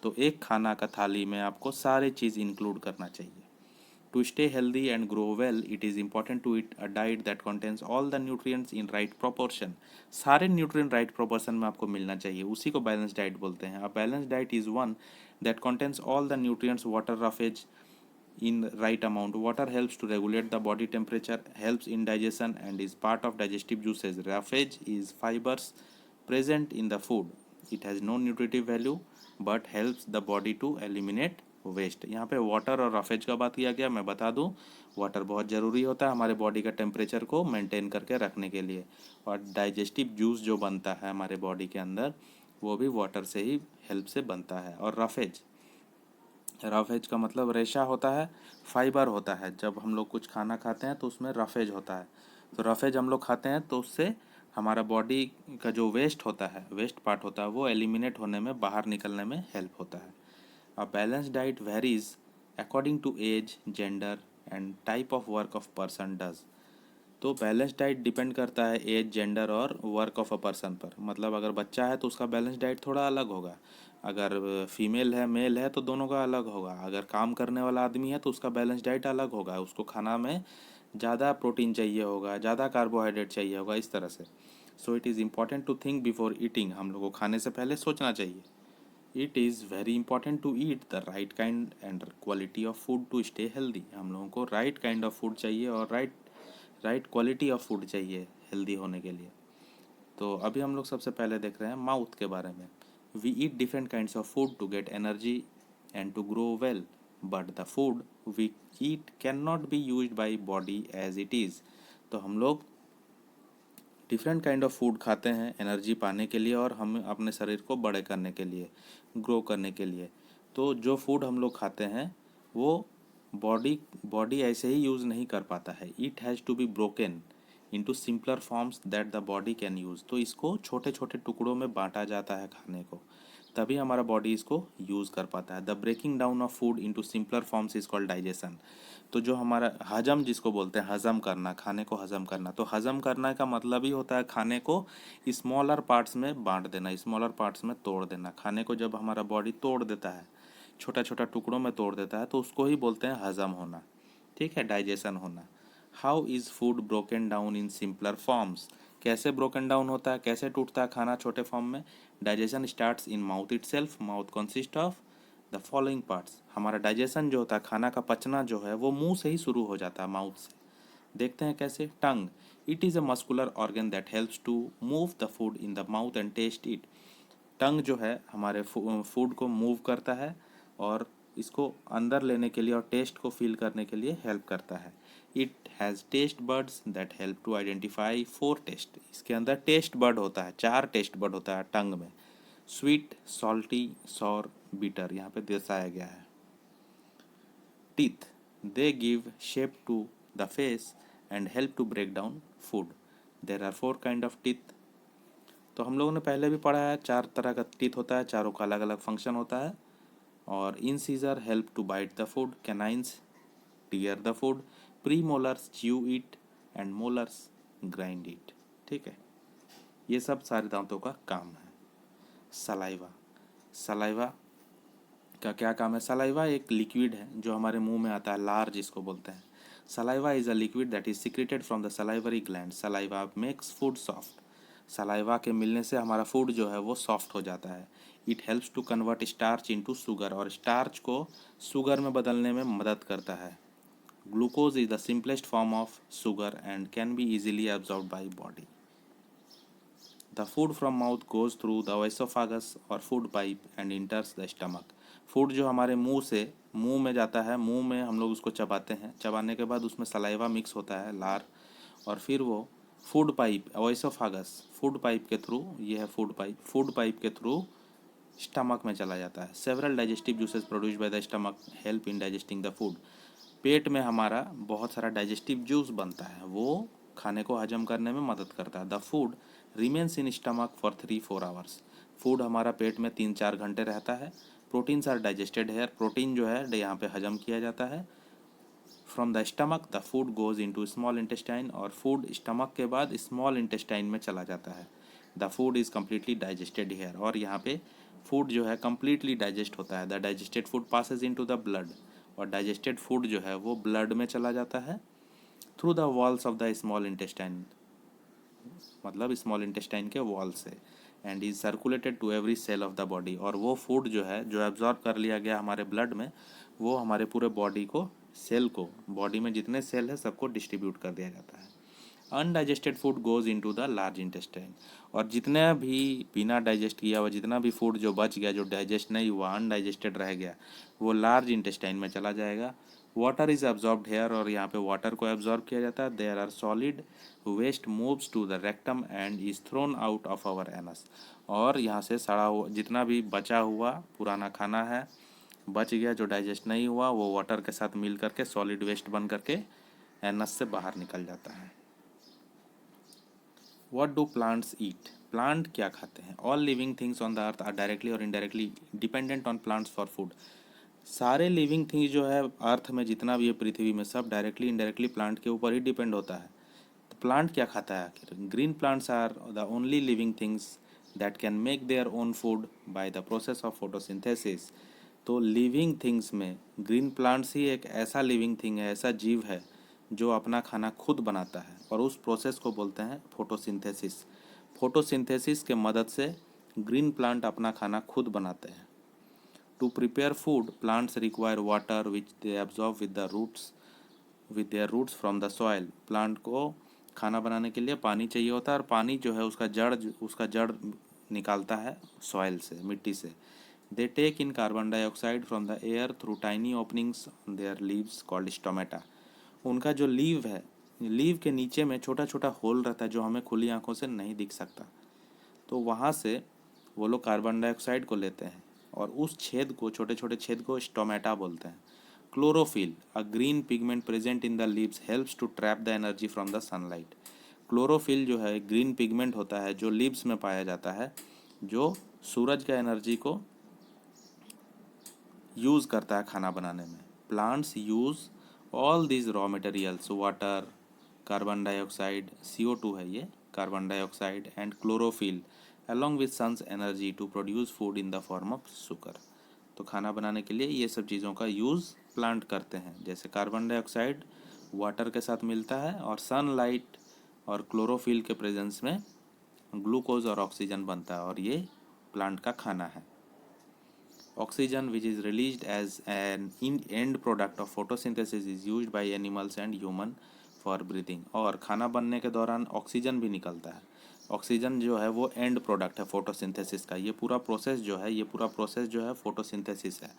तो एक खाना का थाली में आपको सारे चीज़ इंक्लूड करना चाहिए। To stay healthy and grow well, it is important to eat a diet that contains all the nutrients in right proportion. सारे न्यूट्रिएंट राइट प्रोपोर्शन में आपको मिलना चाहिए, उसी को बैलेंस डाइट बोलते हैं। A balanced diet is one that contains all the nutrients, water, roughage in right amount. Water helps to regulate the body temperature, helps in digestion and is part of digestive juices. Roughage is fibers present in the food. It has no nutritive value but helps the body to eliminate waste. यहाँ पे water और roughage का बात किया गया। मैं बता दूँ, वाटर बहुत ज़रूरी होता है हमारे बॉडी का टेम्परेचर को मेंटेन करके रखने के लिए, और डाइजेस्टिव जूस जो बनता है हमारे बॉडी के अंदर वो भी वाटर से ही हेल्प से बनता है। और रफेज, रफेज का मतलब रेशा होता है, फाइबर होता है। जब हम लोग कुछ खाना खाते हैं तो उसमें रफेज होता है। तो रफेज हम लोग खाते हैं तो उससे हमारा बॉडी का जो वेस्ट होता है, वेस्ट पार्ट होता है, वो एलिमिनेट होने में, बाहर निकलने में हेल्प होता है। A balanced diet varies according to age, gender and type of work of person does. तो बैलेंस डाइट डिपेंड करता है एज, जेंडर और वर्क ऑफ अ पर्सन पर। मतलब अगर बच्चा है तो उसका बैलेंस डाइट थोड़ा अलग होगा, अगर फीमेल है, मेल है तो दोनों का अलग होगा, अगर काम करने वाला आदमी है तो उसका बैलेंस डाइट अलग होगा, उसको खाना में ज़्यादा प्रोटीन चाहिए होगा, ज़्यादा कार्बोहाइड्रेट चाहिए होगा, इस तरह से। So it is important to think before eating. हम लोग को खाने से पहले सोचना चाहिए। It is very important to eat the right kind and quality of food to stay healthy. हम लोगों को राइट काइंड ऑफ फूड चाहिए और राइट क्वालिटी ऑफ फूड चाहिए हेल्दी होने के लिए। तो अभी हम लोग सबसे पहले देख रहे हैं माउथ के बारे में। We eat different kinds of food to get energy and to grow well, but the food we eat can not be use by body as it is. तो हम लोग डिफरेंट काइंड ऑफ फूड खाते हैं energy पाने के लिए और हम अपने शरीर को बड़े करने के लिए, ग्रो करने के लिए। तो जो फूड हम लोग खाते हैं वो बॉडी बॉडी ऐसे ही यूज़ नहीं कर पाता है। It has to be broken into simpler forms that the body can use. तो इसको छोटे छोटे टुकड़ों में बांटा जाता है खाने को, तभी हमारा बॉडी इसको यूज़ कर पाता है। The breaking down of food into simpler forms is called digestion. तो जो हमारा हजम, जिसको बोलते हैं हजम करना, खाने को हजम करना, तो हजम करना का मतलब ही होता है खाने को स्मॉलर पार्ट्स में बांट देना, स्मॉलर पार्ट्स में तोड़ देना। खाने को जब हमारा बॉडी तोड़ देता है, छोटा छोटा टुकड़ों में तोड़ देता है, तो उसको ही बोलते हैं हजम होना, ठीक है, डाइजेशन होना। How is food broken down in simpler forms? कैसे ब्रोकन डाउन होता है, कैसे टूटता है खाना छोटे फॉर्म में? Digestion starts in mouth itself. Mouth consist of the following parts. हमारा डाइजेशन जो होता है, खाना का पचना जो है, वो मुंह से ही शुरू हो जाता है, माउथ से। देखते हैं कैसे। Tongue, it is a muscular organ that helps to move the food in the mouth and taste it. Tongue जो है हमारे फूड को मूव करता है और इसको अंदर लेने के लिए और टेस्ट को फील करने के लिए हेल्प करता है। It has taste buds that help to identify 4 taste. इसके अंदर टेस्ट बर्ड होता है, 4 टेस्ट बर्ड होता है टंग में। स्वीट, सॉल्टी, सॉर, बिटर यहाँ पे दर्शाया गया है। Teeth, they give shape to the face and help to break down food. There are 4 kind of teeth. तो हम लोगों ने पहले भी पढ़ा है, 4 तरह का टीथ होता है, चारों का अलग अलग फंक्शन होता है। और incisors help to bite the food. Canines tear the food, premolars chew it and molars grind it. ठीक है, ये सब सारे दांतों का काम है। सलाइवा, सलाइवा का क्या काम है? सलाइवा एक लिक्विड है जो हमारे मुंह में आता है, लार जिसको बोलते हैं। Saliva is a liquid that is secreted from the salivary gland. Saliva makes food soft. Saliva के मिलने से हमारा फूड जो है वो सॉफ्ट हो जाता है। It helps to convert starch into sugar, और स्टार्च को शुगर में बदलने में मदद करता है। Glucose is the simplest form of sugar and can be easily absorbed by body. The food from mouth goes through the esophagus और food pipe and enters the stomach। Food जो हमारे मुंह से मुंह में जाता है, मुंह में हम लोग उसको चबाते हैं, चबाने के बाद उसमें सलाइवा मिक्स होता है, लार, और फिर वो food pipe oesophagus, food pipe के थ्रू, ये है फूड पाइप के थ्रू स्टमक में चला जाता है। Several digestive juices produced by the stomach help in digesting the food. पेट में हमारा बहुत सारा डाइजेस्टिव जूस बनता है, वो खाने को हजम करने में मदद करता है। The food remains in stomach for 3-4 hours. Food हमारा पेट में 3-4 घंटे रहता है। Proteins are digested here, protein जो है यहाँ पे हजम किया जाता है। From the stomach the food goes into small intestine, और फूड स्टमक के बाद स्मॉल इंटेस्टाइन में चला जाता है। The food is completely digested here, और यहाँ पे फूड जो है कम्प्लीटली डाइजेस्ट होता है। The digested food passes into the blood, और डाइजेस्टेड फूड जो है वो ब्लड में चला जाता है through the walls of the small intestine, मतलब स्मॉल इंटेस्टाइन के वॉल से, and is circulated to every cell of the body. और वो फूड जो है जो एब्जॉर्ब कर लिया गया हमारे ब्लड में, वो हमारे पूरे बॉडी को, सेल को, बॉडी में जितने सेल है सबको डिस्ट्रीब्यूट कर दिया जाता है। Undigested food goes into the large intestine, और जितना भी बिना डाइजेस्ट किया हुआ जितना भी फूड जो बच गया, जो डाइजेस्ट नहीं हुआ, अनडाइजेस्टेड रह गया, वो लार्ज इंटेस्टाइन में चला जाएगा। वाटर इज एब्जॉर्ब्ड हेयर, और यहाँ पे वाटर को एब्जॉर्ब किया जाता है। There are solid waste moves to the rectum and is thrown out of our anus, और यहाँ से सड़ा हुआ जितना भी बचा हुआ पुराना खाना है, बच गया जो डाइजेस्ट नहीं हुआ, वो वाटर के साथ मिल करके सॉलिड वेस्ट बन करके एनस से बाहर निकल जाता है। What do plants eat? Plant क्या खाते हैं? All living things on the earth are directly और indirectly dependent on plants for food. सारे लिविंग थिंग्स जो है अर्थ में जितना भी है पृथ्वी में, सब डायरेक्टली इनडायरेक्टली प्लांट के ऊपर ही डिपेंड होता है। तो प्लांट क्या खाता है आखिर? Green plants are the only living things that can make their own food by the process of photosynthesis. तो लिविंग थिंग्स में ग्रीन प्लांट्स ही एक ऐसा लिविंग थिंग है, ऐसा जीव है जो अपना खाना खुद बनाता है, और उस प्रोसेस को बोलते हैं फोटोसिंथेसिस। फोटोसिंथेसिस के मदद से ग्रीन प्लांट अपना खाना खुद बनाते हैं। To prepare food plants require water which they absorb with their roots from the soil. Plant को खाना बनाने के लिए पानी चाहिए होता है, और पानी जो है उसका जड़ निकालता है सॉइल से, मिट्टी से। They take in carbon dioxide from the air through tiny openings on their leaves called stomata. उनका जो लीव है, लीव के नीचे में छोटा छोटा होल रहता है जो हमें खुली आंखों से नहीं दिख सकता, तो वहाँ से वो लोग कार्बन डाइऑक्साइड को लेते हैं, और उस छेद को, छोटे छोटे छेद को स्टोमेटा बोलते हैं। Chlorophyll, a green pigment present in the leaves helps to trap the energy from the sunlight. Chlorophyll जो है ग्रीन पिगमेंट होता है जो लीव्स में पाया जाता है, जो सूरज का एनर्जी को यूज़ करता है खाना बनाने में। Plants use all these raw materials, water, carbon dioxide, CO2 है ये, carbon dioxide and chlorophyll along with sun's energy to produce food in the form of sugar। तो खाना बनाने के लिए ये सब चीज़ों का यूज़ प्लांट करते हैं, जैसे कार्बन डाइऑक्साइड वाटर के साथ मिलता है, और सनलाइट और क्लोरोफिल के प्रेजेंस में ग्लूकोज और ऑक्सीजन बनता है, और ये प्लांट का खाना है। Oxygen, which is released as an end product of photosynthesis, is used by animals and human for breathing। और खाना बनने के दौरान ऑक्सीजन भी निकलता है। ऑक्सीजन जो है वो एंड प्रोडक्ट है फोटोसिंथेसिस का। ये पूरा प्रोसेस जो है फोटोसिंथेसिस है।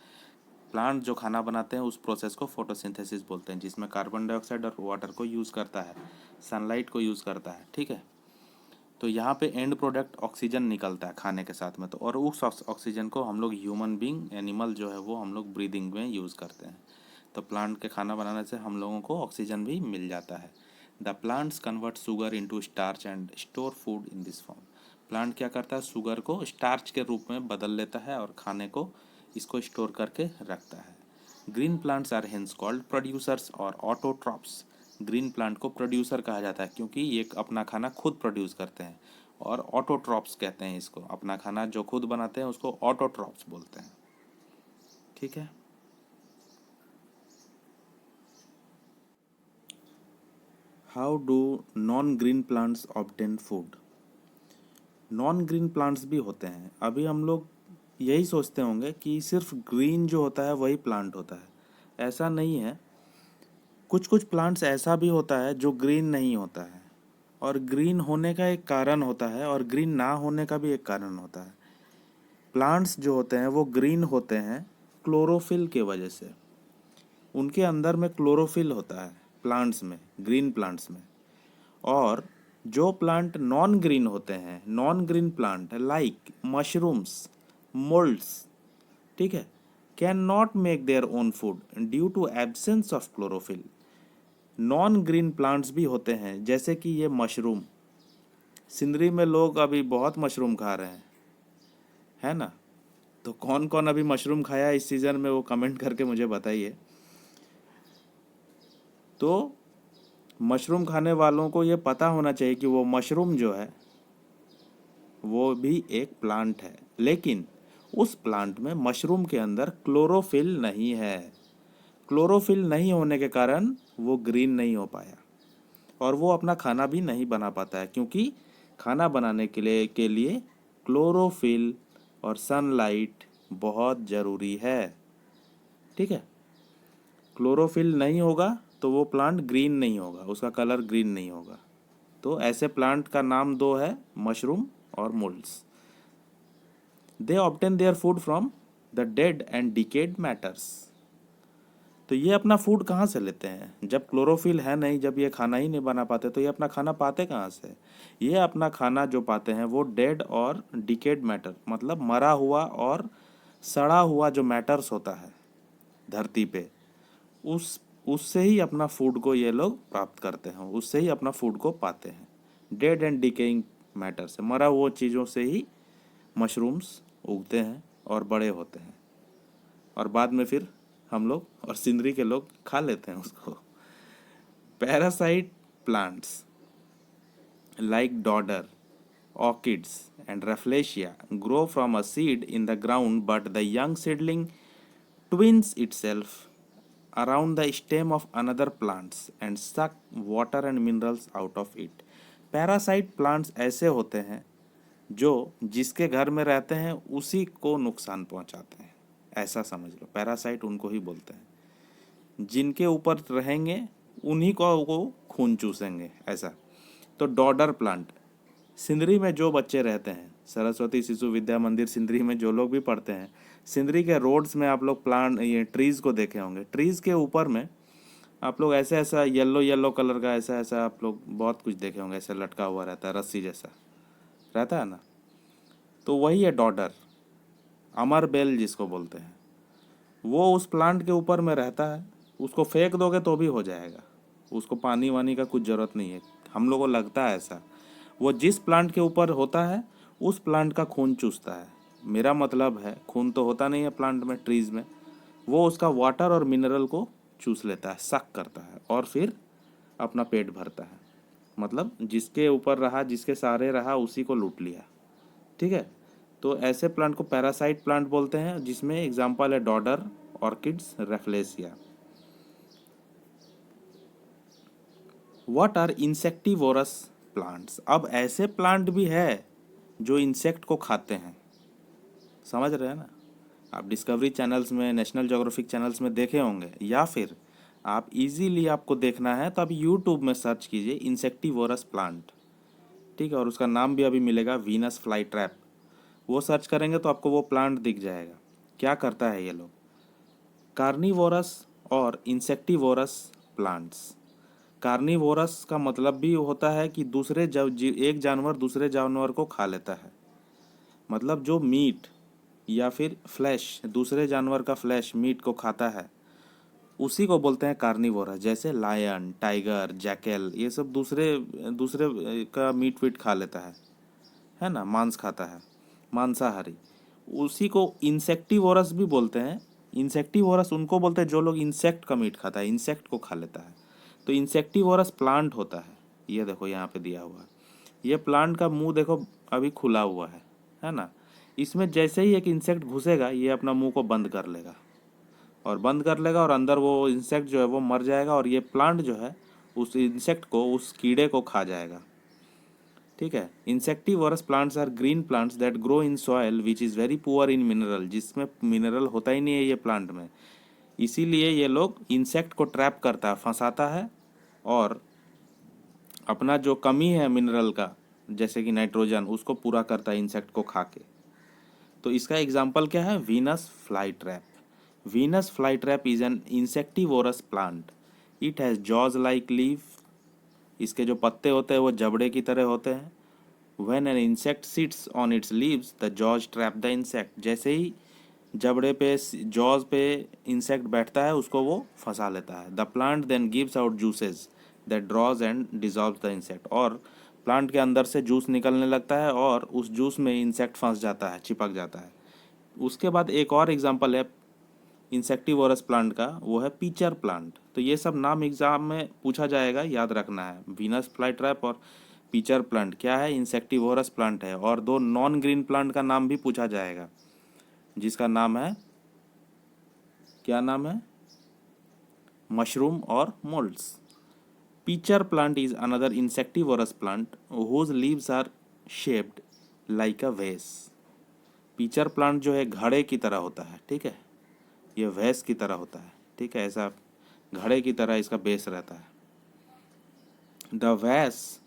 प्लांट जो खाना बनाते हैं उस प्रोसेस को फोटोसिंथेसिस बोलते हैं, जिसमें कार्बन डाइऑक्साइड और वाटर को यूज़ करता है, सनलाइट को यूज़ करता है। ठीक है, तो यहाँ पे एंड प्रोडक्ट ऑक्सीजन निकलता है खाने के साथ में, तो और उस ऑक्सीजन को हम लोग ह्यूमन बींग, एनिमल जो है वो हम लोग ब्रीदिंग में यूज़ करते हैं। तो प्लांट के खाना बनाने से हम लोगों को ऑक्सीजन भी मिल जाता है। The plants convert sugar into starch and store food in this form. Plant क्या करता है? शुगर को स्टार्च के रूप में बदल लेता है और खाने को इसको स्टोर करके रखता है। Green plants are hence called producers और ऑटोट्रॉप्स। ग्रीन प्लांट को प्रोड्यूसर कहा जाता है क्योंकि ये अपना खाना खुद प्रोड्यूस करते हैं, और ऑटोट्रॉप्स कहते हैं इसको, अपना खाना जो खुद बनाते हैं उसको ऑटोट्रॉप्स बोलते हैं। ठीक है। How do non green plants obtain food? Non green plants भी होते हैं। अभी हम लोग यही सोचते होंगे कि सिर्फ ग्रीन जो होता है वही प्लांट होता है। ऐसा नहीं है। कुछ कुछ प्लांट्स ऐसा भी होता है जो ग्रीन नहीं होता है, और ग्रीन होने का एक कारण होता है और ग्रीन ना होने का भी एक कारण होता है। प्लांट्स जो होते हैं वो ग्रीन होते हैं क्लोरोफिल के वजह से। उनके अंदर में क्लोरोफिल होता है प्लांट्स में, ग्रीन प्लांट्स में। और जो प्लांट नॉन ग्रीन होते हैं, non green plant like mushrooms, moulds, ठीक है, can not make their own food due to absence of chlorophyll. Non green plants भी होते हैं जैसे कि ये मशरूम। सिंदरी में लोग अभी बहुत मशरूम खा रहे हैं, है ना? तो कौन कौन अभी मशरूम खाया इस सीज़न में वो कमेंट करके मुझे बताइए। तो मशरूम खाने वालों को ये पता होना चाहिए कि वो मशरूम जो है वो भी एक प्लांट है, लेकिन उस प्लांट में, मशरूम के अंदर क्लोरोफिल नहीं है। क्लोरोफिल नहीं होने के कारण वो ग्रीन नहीं हो पाया, और वो अपना खाना भी नहीं बना पाता है, क्योंकि खाना बनाने के लिए क्लोरोफिल और सनलाइट बहुत ज़रूरी है। ठीक है। क्लोरोफिल नहीं होगा तो वो प्लांट ग्रीन नहीं होगा, उसका कलर ग्रीन नहीं होगा। तो ऐसे प्लांट का नाम दो है, मशरूम और moulds. They obtain their food from the dead and decade matters. तो ये अपना फूड कहाँ से लेते हैं? जब क्लोरोफिल है नहीं, जब ये खाना ही नहीं बना पाते, तो ये अपना खाना पाते कहाँ से? ये अपना खाना जो पाते हैं वो डेड और डिकेड मैटर, मतलब मरा हुआ और सड़ा हुआ जो मैटर्स होता है धरती पे, उस उससे ही अपना फूड को ये लोग प्राप्त करते हैं, उससे ही अपना फूड को पाते हैं। डेड एंड डिकेइंग मैटर से, मरा हुआ चीज़ों से ही मशरूम्स उगते हैं और बड़े होते हैं, और बाद में फिर हम लोग और सिंदरी के लोग खा लेते हैं उसको। Parasite plants like डॉडर, orchids and rafflesia grow from a seed in the ground, but the young seedling twins itself around the stem of another plants and suck water and minerals out of it. Parasite plants ऐसे होते हैं जो जिसके घर में रहते हैं उसी को नुकसान पहुंचाते हैं, ऐसा समझ लो। पैरासाइट उनको ही बोलते हैं, जिनके ऊपर रहेंगे उन्हीं को वो खून चूसेंगे, ऐसा। तो डॉडर प्लांट, सिंदरी में जो बच्चे रहते हैं, सरस्वती शिशु विद्या मंदिर सिंदरी में जो लोग भी पढ़ते हैं, सिंदरी के रोड्स में आप लोग प्लांट, ये ट्रीज़ को देखे होंगे। ट्रीज़ के ऊपर में आप लोग ऐसे ऐसा येलो येलो कलर का ऐसा ऐसा आप लोग बहुत कुछ देखे होंगे, ऐसे लटका हुआ रहता है, रस्सी जैसा रहता है ना। तो वही है डॉडर, अमर बेल जिसको बोलते हैं। वो उस प्लांट के ऊपर में रहता है, उसको फेंक दोगे तो भी हो जाएगा, उसको पानी वानी का कुछ ज़रूरत नहीं है। हम लोगों को लगता है ऐसा। वो जिस प्लांट के ऊपर होता है उस प्लांट का खून चूसता है। मेरा मतलब है, खून तो होता नहीं है प्लांट में, ट्रीज़ में, वो उसका वाटर और मिनरल को चूस लेता है, सक करता है, और फिर अपना पेट भरता है। मतलब जिसके ऊपर रहा, जिसके सहारे रहा, उसी को लूट लिया। ठीक है। तो ऐसे प्लांट को पैरासाइट प्लांट बोलते हैं, जिसमें एग्जाम्पल है dodder, orchids, rafflesia. What are insectivorous plants? अब ऐसे प्लांट भी है जो इंसेक्ट को खाते हैं, समझ रहे हैं ना? आप डिस्कवरी चैनल्स में, नेशनल ज्योग्राफिक चैनल्स में देखे होंगे, या फिर आप इजीली आपको देखना है तो आप यूट्यूब में सर्च कीजिए इंसेक्टिवोरस प्लांट। ठीक है। और उसका नाम भी अभी मिलेगा, वीनस फ्लाई ट्रैप। वो सर्च करेंगे तो आपको वो प्लांट दिख जाएगा। क्या करता है ये लोग? कार्निवोरस और इंसेक्टिवोरस प्लांट्स। कार्निवोरस का मतलब भी होता है कि एक जानवर दूसरे जानवर को खा लेता है। मतलब जो मीट या फिर फ्लैश, दूसरे जानवर का फ्लैश, मीट को खाता है, उसी को बोलते हैं कार्निवोरस। जैसे लायन, टाइगर, जैकल, ये सब दूसरे दूसरे का मीट वीट खा लेता है ना, मांस खाता है, मांसाहारी। उसी को इंसेक्टिवोरस भी बोलते हैं। इंसेक्टिवोरस उनको बोलते हैं जो लोग इंसेक्ट का मीट खाता है, इंसेक्ट को खा लेता है। तो इंसेक्टिवोरस प्लांट होता है, ये देखो यहाँ पे दिया हुआ है। ये प्लांट का मुंह देखो अभी खुला हुआ है ना। इसमें जैसे ही एक इंसेक्ट घुसेगा ये अपना मुंह को बंद कर लेगा और बंद कर लेगा और अंदर वो इंसेक्ट जो है वो मर जाएगा और ये प्लांट जो है उस इंसेक्ट को, उस कीड़े को खा जाएगा। ठीक है। Insectivorous plants are green plants that grow in soil which is very poor in mineral, जिसमें मिनरल होता ही नहीं है ये प्लांट में। इसीलिए ये लोग इंसेक्ट को ट्रैप करता है, फंसाता है और अपना जो कमी है मिनरल का, जैसे कि नाइट्रोजन, उसको पूरा करता है इंसेक्ट को खा के। तो इसका एग्जाम्पल क्या है? Venus fly trap. Venus fly trap is an insectivorous plant. It has jaws like leaf. इसके जो पत्ते होते हैं वो जबड़े की तरह होते हैं। When an insect sits on it's leaves the jaws trap the insect. जैसे ही जबड़े पे, जॉज पे इंसेक्ट बैठता है उसको वो फंसा लेता है। The plant then gives out juices that draws and dissolve the insect. और प्लांट के अंदर से जूस निकलने लगता है और उस जूस में इंसेक्ट फंस जाता है, चिपक जाता है। उसके बाद एक और एग्जांपल है इंसेक्टिवोरस प्लांट का, वो है पीचर प्लांट। तो ये सब नाम एग्जाम में पूछा जाएगा, याद रखना है। वीनस फ्लाई ट्रैप और पीचर प्लांट क्या है? इंसेक्टिवोरस प्लांट है। और दो नॉन ग्रीन प्लांट का नाम भी पूछा जाएगा, जिसका नाम है, क्या नाम है? मशरूम और moulds. Pitcher plant is another insectivorous plant whose leaves are shaped like a vase। Pitcher plant जो है घड़े की तरह होता है, ठीक है। ये वैस की तरह होता है, ठीक है। ऐसा घड़े की तरह इसका बेस रहता है। द वैस,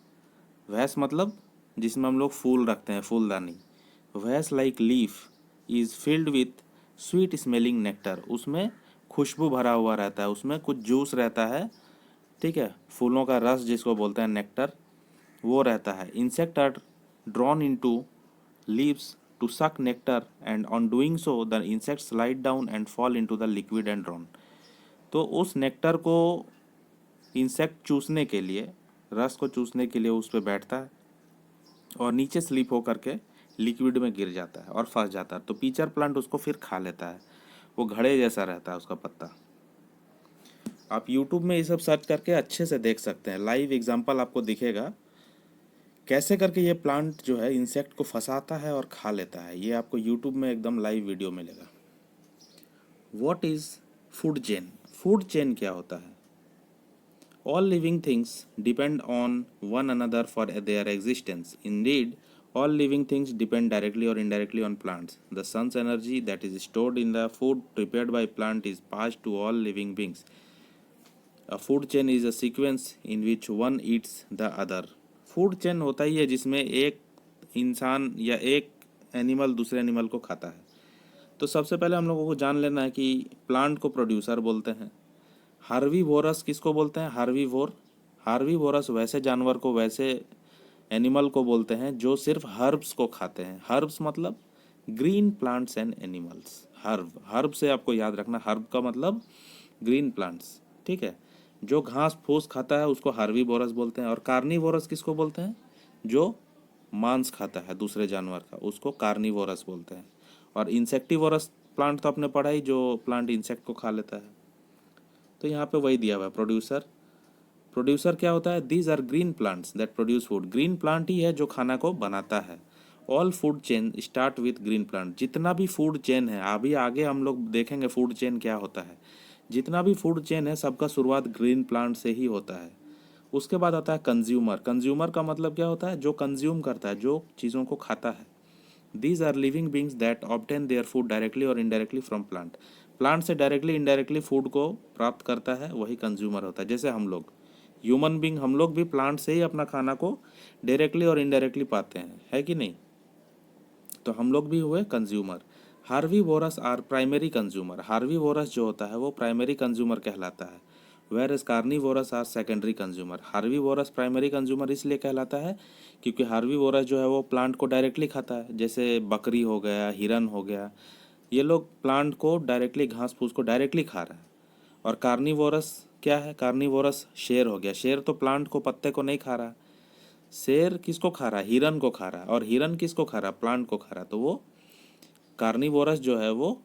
वैस मतलब जिसमें हम लोग फूल रखते हैं, फूलदानी। वैस like leaf is filled with sweet smelling nectar. उसमें खुशबू भरा हुआ रहता है, उसमें कुछ जूस रहता है, ठीक है। फूलों का रस जिसको बोलते हैं नेक्टर, वो रहता है। Insect are drawn into leaves to suck nectar and on doing so the insect slide down and fall into the liquid and drown. तो उस नेक्टर को इंसेक्ट चूसने के लिए, रस को चूसने के लिए उस पर बैठता है और नीचे स्लिप होकर के लिक्विड में गिर जाता है और फंस जाता है। तो पीचर प्लांट उसको फिर खा लेता है। वो घड़े जैसा रहता है उसका पत्ता। आप YouTube में ये सब सर्च करके अच्छे से देख सकते हैं, लाइव एग्जांपल आपको दिखेगा कैसे करके ये प्लांट जो है इंसेक्ट को फंसाता है और खा लेता है। ये आपको YouTube में एकदम लाइव वीडियो मिलेगा। What is food chain? Food chain क्या होता है? All living things depend on one another for their existence. Indeed, all living things depend directly or indirectly on plants. The sun's energy that is stored in the food prepared by plant is passed to all living beings. A food chain is a sequence in which one eats the other. Food chain होता ही है जिसमें एक इंसान या एक animal दूसरे animal को खाता है। तो सबसे पहले हम लोगों को जान लेना है कि प्लांट को प्रोड्यूसर बोलते हैं। हार्वीवोरस किसको बोलते हैं? हार्वीवोर। हार्वीवोरस वैसे जानवर को, वैसे एनिमल को बोलते हैं जो सिर्फ हर्ब्स को खाते हैं। हर्ब्स मतलब green plants and animals. Herb, herb से आपको याद रखना, हर्ब का मतलब ग्रीन प्लांट्स, ठीक है। जो घास फूस खाता है उसको हार्वीवोरस बोलते हैं। और कार्निवोरस किसको बोलते हैं? जो मांस खाता है दूसरे जानवर का, उसको कार्निवोरस बोलते हैं। और इंसेक्टिवोरस प्लांट तो आपने पढ़ा ही, जो प्लांट इंसेक्ट को खा लेता है। तो यहाँ पे वही दिया हुआ है, प्रोड्यूसर। प्रोड्यूसर क्या होता है? These are green plants that produce food. Green plant ही है जो खाना को बनाता है। All food chain start with green plant. जितना भी फूड चेन है, अभी आगे हम लोग देखेंगे फूड चेन क्या होता है। जितना भी फूड चेन है सबका शुरुआत ग्रीन प्लांट से ही होता है। उसके बाद आता है कंज्यूमर। कंज्यूमर का मतलब क्या होता है? जो कंज्यूम करता है, जो चीज़ों को खाता है। These are living beings that obtain their food directly और इनडायरेक्टली फ्रॉम प्लांट। प्लांट से डायरेक्टली इनडायरेक्टली फूड को प्राप्त करता है, वही कंज्यूमर होता है। जैसे हम लोग ह्यूमन बींग, हम लोग भी प्लांट से ही अपना खाना को डायरेक्टली और इनडायरेक्टली पाते हैं, है कि नहीं? तो हम लोग भी हुए consumer. Herbivorous are primary consumer. Herbivorous जो होता है वो प्राइमरी कंज्यूमर कहलाता है। Whereas carnivorous are secondary consumer. Herbivorous primary consumer इसलिए कहलाता है क्योंकि हार्वीवोरस जो है वो प्लांट को डायरेक्टली खाता है। जैसे बकरी हो गया, हिरन हो गया, ये लोग प्लांट को डायरेक्टली, घास फूस को डायरेक्टली खा रहा है। और कार्निवोरस क्या है? कार्निवोरस शेर हो गया। शेर तो प्लांट को, पत्ते को नहीं खा रहा। शेर किसको खा रहा है? हिरन को खा रहा है। और हिरन किसको खा रहा है? प्लांट को खा रहा है। तो वो कार्निवोरस जो है वो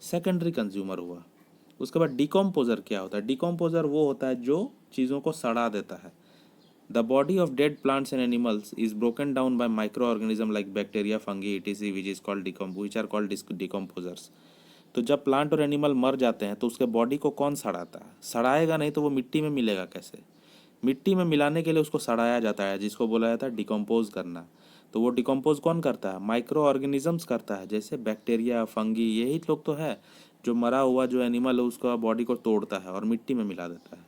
सेकेंडरी कंज्यूमर हुआ। उसके बाद डिकम्पोजर क्या होता है? डिकम्पोजर वो होता है जो चीज़ों को सड़ा देता है। The body of dead plants and animals is broken down by micro organism like bacteria, fungi, etc, which is called which are called decomposers. तो जब प्लांट और एनिमल मर जाते हैं तो उसके बॉडी को कौन सड़ाता है? सड़ाएगा नहीं तो वो मिट्टी में मिलेगा कैसे? मिट्टी में मिलाने के लिए उसको सड़ाया जाता है, जिसको बोला जाता है डिकम्पोज करना। तो वो डिकम्पोज कौन करता है? माइक्रो ऑर्गेनिजम्स करता है, जैसे बैक्टीरिया, फंगी, यही लोग तो है जो मरा हुआ जो एनिमल है उसका बॉडी को तोड़ता है और मिट्टी में मिला देता है।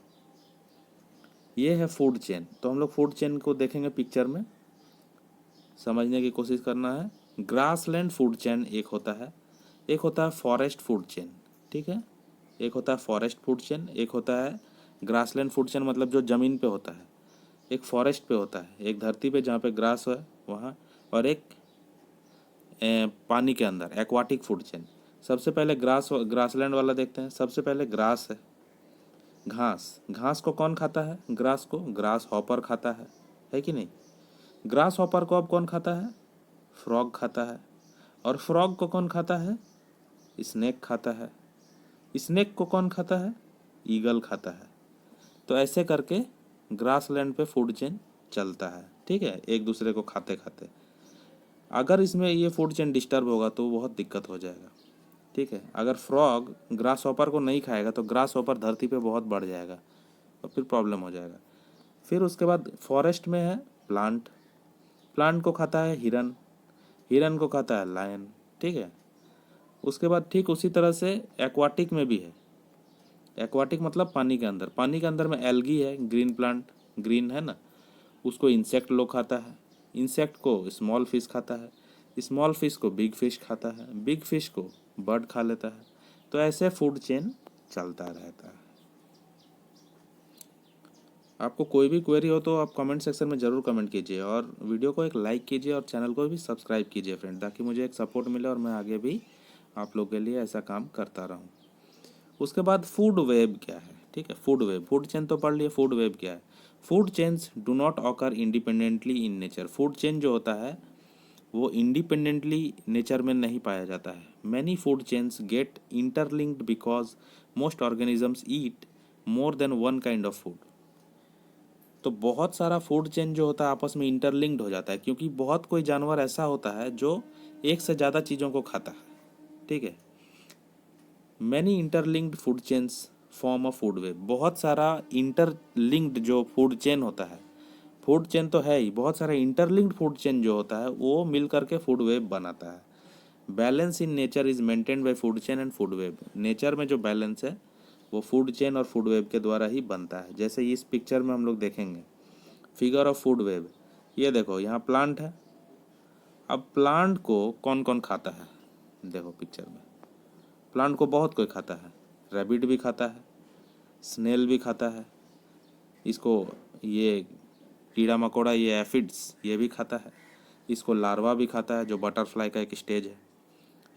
ये है फूड चेन। तो हम लोग फूड चेन को देखेंगे पिक्चर में, समझने की कोशिश करना है। ग्रासलैंड फूड चेन एक होता है, एक होता है फॉरेस्ट फूड चेन, ठीक है। एक होता है फॉरेस्ट फूड चेन, एक होता है ग्रासलैंड फूड चेन, मतलब जो ज़मीन पे होता है। एक फॉरेस्ट पे होता है, एक धरती पे जहाँ पे ग्रास है वहाँ, और एक पानी के अंदर एक्वाटिक फूड चेन। सबसे पहले ग्रासलैंड वाला देखते हैं। सबसे पहले ग्रास है, घास। घास को कौन खाता है? ग्रास को ग्रास हॉपर खाता है कि नहीं? ग्रास हॉपर को अब कौन खाता है? फ्रॉग खाता है। और फ्रॉग को कौन खाता है? स्नेक खाता है। स्नेक को कौन खाता है? ईगल खाता है। तो ऐसे करके ग्रासलैंड पे फूड चेन चलता है, ठीक है, एक दूसरे को खाते खाते। अगर इसमें ये फूड चेन डिस्टर्ब होगा तो बहुत दिक्कत हो जाएगा, ठीक है। अगर फ्रॉग ग्रास हॉपर को नहीं खाएगा तो ग्रास हॉपर धरती पे बहुत बढ़ जाएगा और फिर प्रॉब्लम हो जाएगा। फिर उसके बाद फॉरेस्ट में है प्लांट। प्लांट को खाता है हिरन, हिरन को खाता है लायन, ठीक है। उसके बाद ठीक उसी तरह से एक्वाटिक में भी है। एक्वाटिक मतलब पानी के अंदर। पानी के अंदर में एल्गी है, ग्रीन प्लांट, ग्रीन है ना, उसको इंसेक्ट लोग खाता है। इंसेक्ट को स्मॉल फिश खाता है, स्मॉल फिश को बिग फिश खाता है, बिग फिश को बर्ड खा लेता है। तो ऐसे फूड चेन चलता रहता है। आपको कोई भी क्वेरी हो तो आप कमेंट सेक्शन में ज़रूर कमेंट कीजिए, और वीडियो को एक लाइक कीजिए और चैनल को भी सब्सक्राइब कीजिए फ्रेंड, ताकि मुझे एक सपोर्ट मिले और मैं आगे भी आप लोग के लिए ऐसा काम करता रहूं। उसके बाद फूड वेब क्या है? ठीक है, फूड वेब, फूड चेन तो पढ़ लिए, फूड वेब क्या है? Food chains do not occur independently in nature. Food chain जो होता है वो इंडिपेंडेंटली नेचर में नहीं पाया जाता है। Many food chains get interlinked because most organisms eat more than one kind of food. तो बहुत सारा फूड चेन जो होता है आपस में इंटरलिंक्ड हो जाता है, क्योंकि बहुत कोई जानवर ऐसा होता है जो एक से ज़्यादा चीज़ों को खाता है, ठीक है। Many interlinked food chains form a food web. बहुत सारा इंटरलिंक्ड जो फूड चेन होता है, फूड चेन तो है ही, बहुत सारा इंटरलिंक्ड फूड चेन जो होता है वो मिल करके फूड वेब बनाता है। Balance in nature is maintained by food chain and food web. Nature में जो बैलेंस है वो फूड चेन और फूड वेब के द्वारा ही बनता है। जैसे इस पिक्चर में हम लोग देखेंगे फिगर ऑफ फूड वेब। ये देखो यहाँ प्लांट है। अब प्लांट को कौन कौन खाता है? देखो पिक्चर में प्लांट को बहुत कोई खाता है। रैबिट भी खाता है, स्नेल भी खाता है, इसको ये कीड़ा मकोड़ा, ये एफिड्स, ये भी खाता है। इसको लार्वा भी खाता है जो बटरफ्लाई का एक स्टेज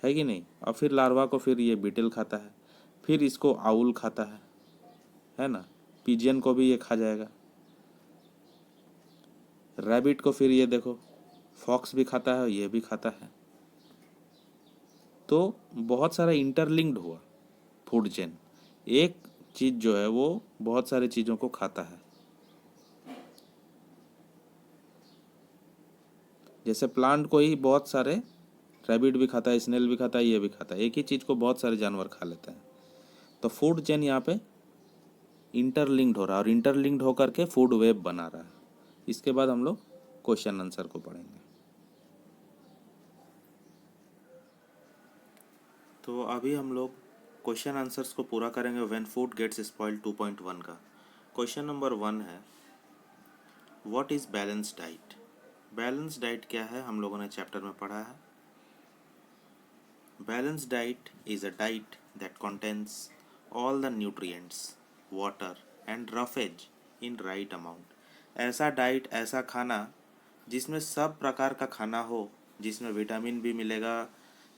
है कि नहीं? और फिर लार्वा को फिर ये बीटल खाता है, फिर इसको आउल खाता है ना, पिजियन को भी ये खा जाएगा। रैबिट को फिर ये देखो फॉक्स भी खाता है और ये भी खाता है। तो बहुत सारा इंटरलिंक्ड हुआ फूड चेन। एक चीज़ जो है वो बहुत सारी चीज़ों को खाता है। जैसे प्लांट को ही बहुत सारे, रैबिट भी खाता है, स्नेल भी खाता है, ये भी खाता है। एक ही चीज़ को बहुत सारे जानवर खा लेते हैं। तो फूड चेन यहाँ पे इंटरलिंक्ड हो रहा है और इंटरलिंक्ड होकर के फूड वेब बना रहा है। इसके बाद हम लोग क्वेश्चन आंसर को पढ़ेंगे। तो अभी हम लोग क्वेश्चन आंसर्स को पूरा करेंगे व्हेन फूड गेट्स स्पॉइल्ड 2.1 का। क्वेश्चन नंबर 1 है what is balance diet. Balance diet क्या है हम लोगों ने चैप्टर में पढ़ा है। Balance diet is a diet that contains all the nutrients, water and roughage in right amount. ऐसा डाइट, ऐसा खाना जिसमें सब प्रकार का खाना हो, जिसमें विटामिन भी मिलेगा,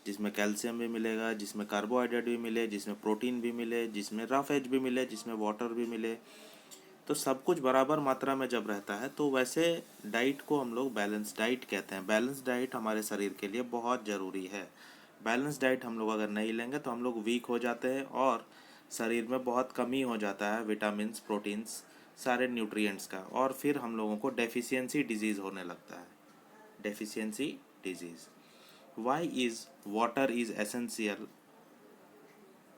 जिसमें कैल्शियम भी मिलेगा, जिसमें कार्बोहाइड्रेट भी मिले, जिसमें प्रोटीन भी मिले, जिसमें रफ एज भी मिले, जिसमें वाटर भी मिले। तो सब कुछ बराबर मात्रा में जब रहता है तो वैसे डाइट को हम लोग बैलेंस डाइट कहते हैं। बैलेंस डाइट हमारे शरीर के लिए बहुत ज़रूरी है। बैलेंस डाइट हम लोग अगर नहीं लेंगे तो हम लोग वीक हो जाते हैं और शरीर में बहुत कमी हो जाता है विटामिन्स, प्रोटीन्स, सारे न्यूट्रिएंट्स का, और फिर हम लोगों को डेफिशिएंसी डिजीज़ होने लगता है। Deficiency disease. Why is water is essential,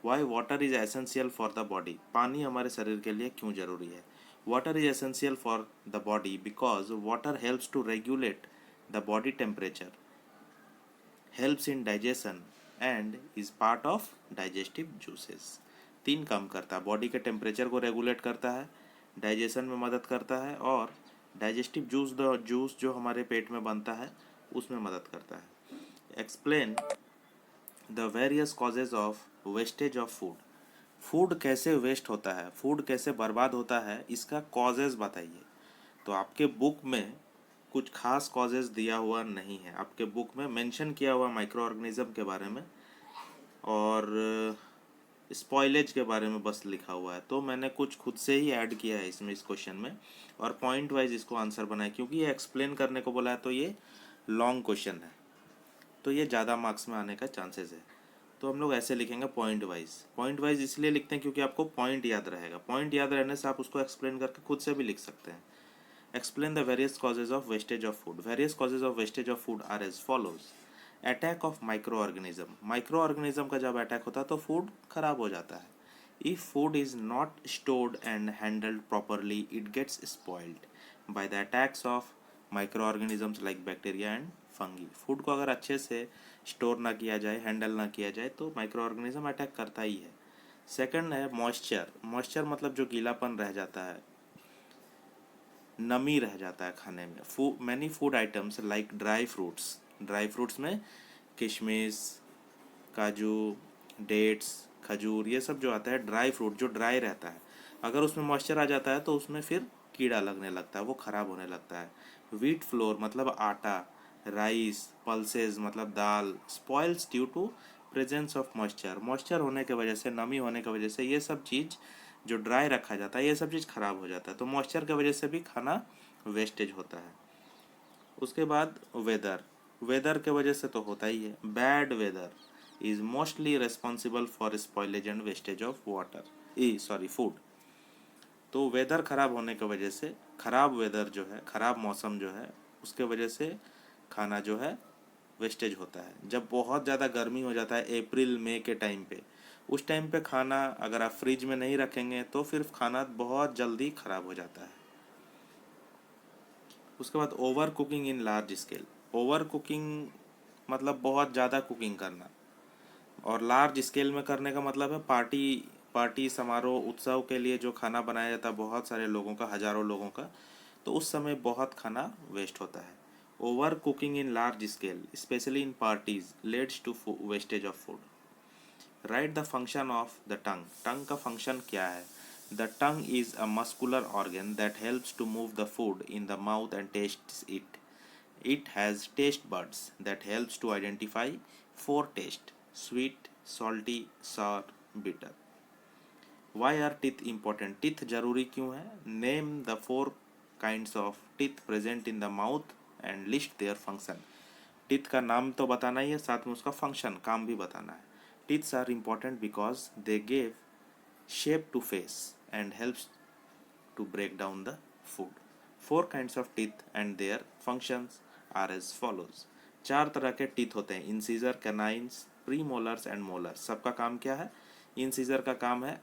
why water is essential for the body, पानी हमारे शरीर के लिए क्यों ज़रूरी है। Water is essential for the body because water helps to regulate the body temperature, helps in digestion and is part of digestive juices. तीन काम करता है, बॉडी के टेम्परेचर को रेगुलेट करता है, डाइजेशन में मदद करता है, और डाइजेस्टिव जूस जो हमारे पेट में बनता है उसमें मदद करता है। Explain the various causes of wastage of food, food कैसे वेस्ट होता है, फूड कैसे बर्बाद होता है, इसका कॉजेज बताइए। तो आपके बुक में कुछ खास कॉजेज दिया हुआ नहीं है, आपके बुक में मेंशन किया हुआ माइक्रो ऑर्गेनिज्म के बारे में और स्पॉइलेज के बारे में बस लिखा हुआ है। तो मैंने कुछ खुद से ही ऐड किया है इसमें, इस क्वेश्चन में, और पॉइंट वाइज इसको आंसर बनाया, क्योंकि ये एक्सप्लेन करने को बोला है तो ये लॉन्ग क्वेश्चन है, तो ये ज़्यादा मार्क्स में आने का चांसेस है। तो हम लोग ऐसे लिखेंगे पॉइंट वाइज। पॉइंट वाइज इसलिए लिखते हैं क्योंकि आपको पॉइंट याद रहेगा, पॉइंट याद रहने से आप उसको एक्सप्लेन करके खुद से भी लिख सकते हैं। Explain the various causes of wastage of food. Various causes of wastage of food are as follows. Attack of microorganism. Microorganism का जब अटैक होता है तो फूड खराब हो जाता है। If food is not stored and handled properly, it gets spoiled by the attacks of microorganisms like bacteria and fungi. Food को अगर अच्छे से स्टोर ना किया जाए, हैंडल ना किया जाए, तो माइक्रो ऑर्गेनिज्म अटैक करता ही है। सेकंड है मॉइस्चर। मॉइस्चर मतलब जो गीलापन रह जाता है, नमी रह जाता है खाने में। Many food items like dry fruits में किशमिश, काजू, डेट्स, खजूर, ये सब जो आता है ड्राई फ्रूट, जो ड्राई रहता है, अगर उसमें मॉइस्चर आ जाता है तो उसमें फिर कीड़ा लगने लगता है, वो ख़राब होने लगता है। व्हीट फ्लोर मतलब आटा, राइस, पल्सेस मतलब दाल, spoils due to presence of moisture. Moisture होने की वजह से, नमी होने की वजह से ये सब चीज़ जो ड्राई रखा जाता है ये सब चीज़ ख़राब हो जाता है। तो मॉइस्चर की वजह से भी खाना वेस्टेज होता है। उसके बाद वेदर, वेदर के वजह से तो होता ही है। Bad weather is mostly responsible for spoilage and wastage of water, uh sorry food. तो वेदर ख़राब होने की वजह से, ख़राब वेदर जो है, ख़राब मौसम जो है, उसके वजह से खाना जो है वेस्टेज होता है। जब बहुत ज़्यादा गर्मी हो जाता है अप्रैल मई के टाइम पे, उस टाइम पे खाना अगर आप फ्रिज में नहीं रखेंगे तो फिर खाना बहुत जल्दी ख़राब हो जाता है। उसके बाद over cooking in large scale. Over cooking मतलब बहुत ज़्यादा कुकिंग करना, और लार्ज स्केल में करने का मतलब है पार्टी पार्टी समारोह उत्सव के लिए जो खाना बनाया जाता है बहुत सारे लोगों का, हज़ारों लोगों का, तो उस समय बहुत खाना वेस्ट होता है। Over cooking in large scale specially in parties leads to wastage of food. Write the function of the tongue. Tongue का फंक्शन क्या है? The tongue is a muscular organ that helps to move the food in the mouth and taste it. It has taste buds that helps to identify four taste: sweet, salty, sour, bitter. Why are teeth important? Teeth जरूरी क्यों है? Name the four kinds of teeth present in the mouth and list their function. Teeth का नाम तो बताना ही है, साथ में उसका फंक्शन, काम भी बताना है। Teeths are important because they give shape to face and helps to break down the food. Four kinds of teeth and their functions are as follows. चार तरह के टीथ होते हैं: incisors, canines, premolars and molars. सबका काम क्या है? Incisor का काम है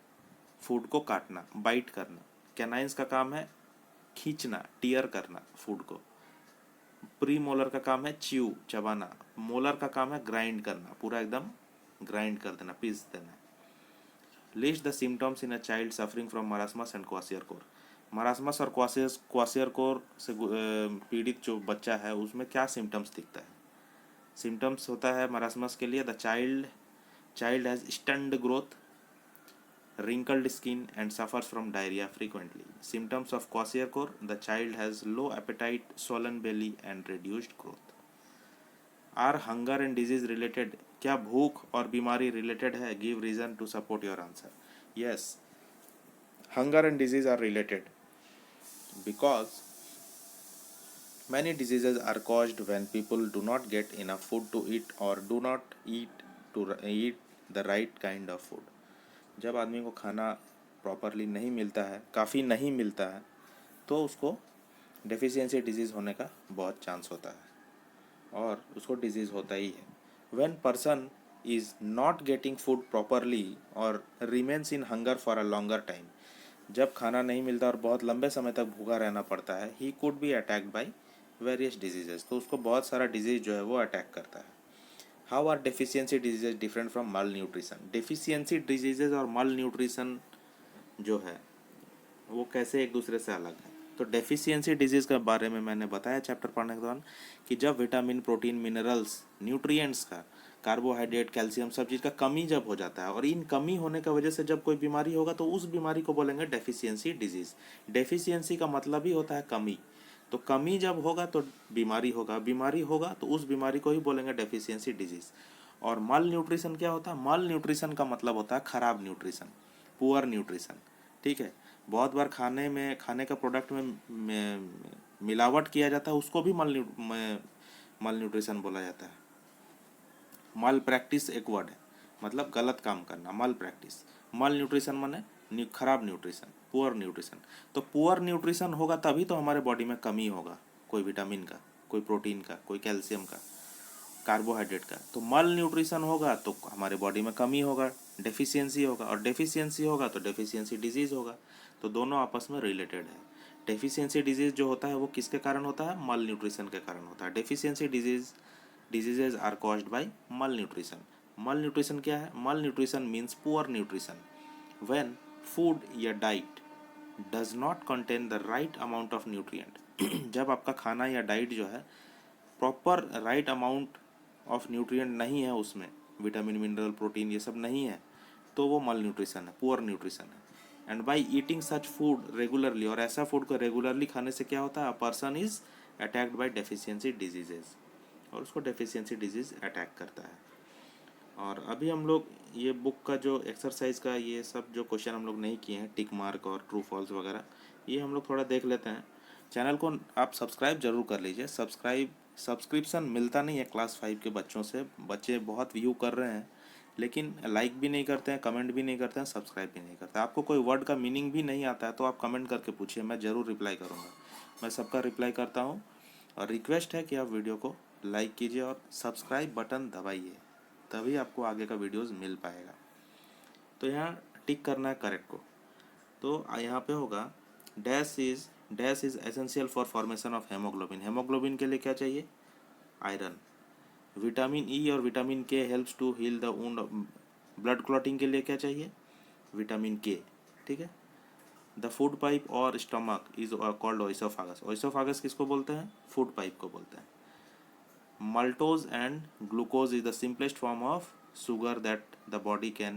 फूड को काटना, बाइट करना। कैनाइन्स का काम है खींचना, टीयर करना फूड को। प्री मोलर का काम है च्यू, चबाना। मोलर का काम है ग्राइंड करना, पूरा एकदम ग्राइंड कर देना, पीस देना। List the symptoms in a child suffering from marasmus and kwashiorkor. Marasmus और क्वासियरकोर से पीड़ित जो बच्चा है उसमें क्या सिम्टम्स दिखता है? सिम्टम्स होता है मरासमस के लिए: the child has stunned growth, wrinkled skin and suffers from diarrhea frequently. Symptoms of kwashiorkor: the child has low appetite, swollen belly and reduced growth. Are hunger and disease related? क्या भूख और बीमारी related है? Give reason to support your answer. Yes, hunger and disease are related because many diseases are caused when people do not get enough food to eat or do not eat to eat the right kind of food. जब आदमी को खाना properly नहीं मिलता है, काफ़ी नहीं मिलता है, तो उसको डेफिशिएंसी डिजीज़ होने का बहुत चांस होता है और उसको डिजीज़ होता ही है। When person is not getting food properly और remains in hunger for a longer time, जब खाना नहीं मिलता और बहुत लंबे समय तक भूखा रहना पड़ता है, he could be attacked by various diseases, तो उसको बहुत सारा डिजीज़ जो है वो अटैक करता है। How are deficiency diseases different from malnutrition? Deficiency diseases और मल न्यूट्रिशन जो है वो कैसे एक दूसरे से अलग है? तो डेफिशिएंसी डिजीज़ के बारे में मैंने बताया चैप्टर पढ़ने के दौरान कि जब विटामिन, प्रोटीन, मिनरल्स, न्यूट्रिएंट्स का, कार्बोहाइड्रेट, कैल्शियम, सब चीज़ का कमी जब हो जाता है और इन कमी होने की वजह से जब कोई बीमारी होगा तो उस बीमारी को बोलेंगे डेफिशिएंसी डिजीज़। डेफिशिएंसी का मतलब ही होता है कमी, तो कमी जब होगा तो बीमारी होगा, बीमारी होगा तो उस बीमारी को ही बोलेंगे डेफिशिएंसी डिजीज़। और मल न्यूट्रिशन क्या होता है? मल न्यूट्रिशन का मतलब होता है खराब न्यूट्रिशन, पुअर न्यूट्रिशन। ठीक है, बहुत बार खाने का प्रोडक्ट में मिलावट किया जाता है, उसको भी मल न्यूट्रिशन बोला जाता है। मल प्रैक्टिस एक वर्ड है, मतलब गलत काम करना, मल प्रैक्टिस। मल न्यूट्रिशन माने खराब न्यूट्रिशन, पुअर न्यूट्रिशन। तो पुअर न्यूट्रिशन होगा तभी तो हमारे बॉडी में कमी होगा, कोई विटामिन का, कोई प्रोटीन का, कोई कैल्शियम का, कार्बोहाइड्रेट का। तो मल न्यूट्रिशन होगा तो हमारे बॉडी में कमी होगा, डेफिशिएंसी होगा, और डेफिशिएंसी होगा तो डेफिशिएंसी डिजीज़ होगा। तो दोनों आपस में रिलेटेड है। डेफिशिएंसी डिजीज़ जो होता है वो किसके कारण होता है? मल न्यूट्रिशन के कारण होता है। Deficiency diseases are caused by malnutrition. Malnutrition क्या है? Malnutrition means poor nutrition when food या diet does not contain the right amount of nutrient. जब आपका खाना या डाइट जो है proper right amount of nutrient नहीं है, उसमें विटामिन, मिनरल, प्रोटीन ये सब नहीं है, तो वो मल न्यूट्रिशन है, पुअर न्यूट्रिशन है। And by eating such food regularly, और ऐसा फूड को रेगुलरली खाने से क्या होता है? A person is attacked by deficiency diseases, और उसको डेफिशिएंसी डिजीज़ अटैक करता है। और अभी हम लोग ये बुक का जो एक्सरसाइज का ये सब जो क्वेश्चन हम लोग नहीं किए हैं, टिक मार्क और ट्रू फॉल्स वगैरह, ये हम लोग थोड़ा देख लेते हैं। चैनल को आप सब्सक्राइब जरूर कर लीजिए। सब्सक्रिप्शन मिलता नहीं है क्लास 5 के बच्चों से, बच्चे बहुत व्यू कर रहे हैं लेकिन लाइक भी नहीं करते हैं, कमेंट भी नहीं करते हैं, सब्सक्राइब भी नहीं करते। आपको कोई वर्ड का मीनिंग भी नहीं आता है तो आप कमेंट करके पूछिए, मैं ज़रूर रिप्लाई करूँगा। मैं सबका रिप्लाई करता हूँ, और रिक्वेस्ट है कि आप वीडियो को लाइक कीजिए और सब्सक्राइब बटन दबाइए, तभी आपको आगे का वीडियोस मिल पाएगा। तो यहाँ टिक करना है करेक्ट को। तो यहाँ पे होगा dash is essential for formation of haemoglobin. Haemoglobin के लिए क्या चाहिए? आयरन। विटामिन ई और vitamin K helps to heal the wound. Blood clotting के लिए क्या चाहिए? Vitamin K. ठीक है। द फूड पाइप और stomach is called oesophagus. Oesophagus किसको बोलते हैं? फूड पाइप को बोलते हैं। Maltose and glucose is the simplest form of sugar that the body can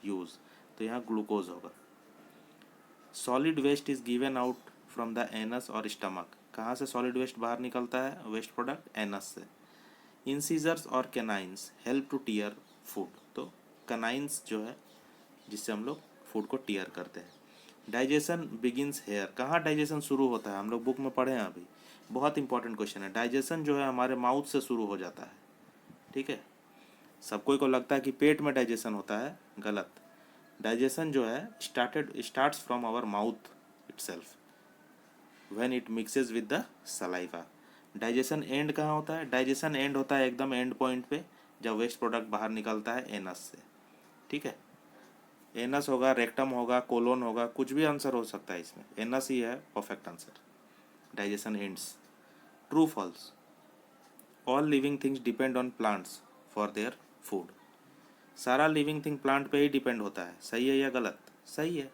use, तो यहाँ ग्लूकोज होगा। Solid waste is given out from the anus और स्टमक। कहाँ से सॉलिड वेस्ट बाहर निकलता है? वेस्ट प्रोडक्ट एनस से। इंसीजर्स और canines help to tear food, तो कैनाइंस जो है जिससे हम लोग फूड को टीयर करते हैं। Digestion begins here. कहाँ डाइजेशन शुरू होता है? हम लोग बुक में पढ़े हैं अभी, बहुत इंपॉर्टेंट क्वेश्चन है। डाइजेशन जो है हमारे माउथ से शुरू हो जाता है। ठीक है, सबको को लगता है कि पेट में डाइजेशन होता है, गलत। डाइजेशन जो है starts from our mouth itself when it mixes with the saliva. Digestion end कहाँ होता है? डाइजेशन एंड होता है एकदम एंड पॉइंट पे, जब वेस्ट प्रोडक्ट बाहर निकलता है एनस से। ठीक है, एनस होगा, रेक्टम होगा, कोलोन होगा, कुछ भी आंसर हो सकता है इसमें, एनस ही है perfect answer. Digestion ends. True false? All living things depend on plants for their food. सारा लिविंग थिंग प्लांट पे ही डिपेंड होता है, सही है या गलत? सही है,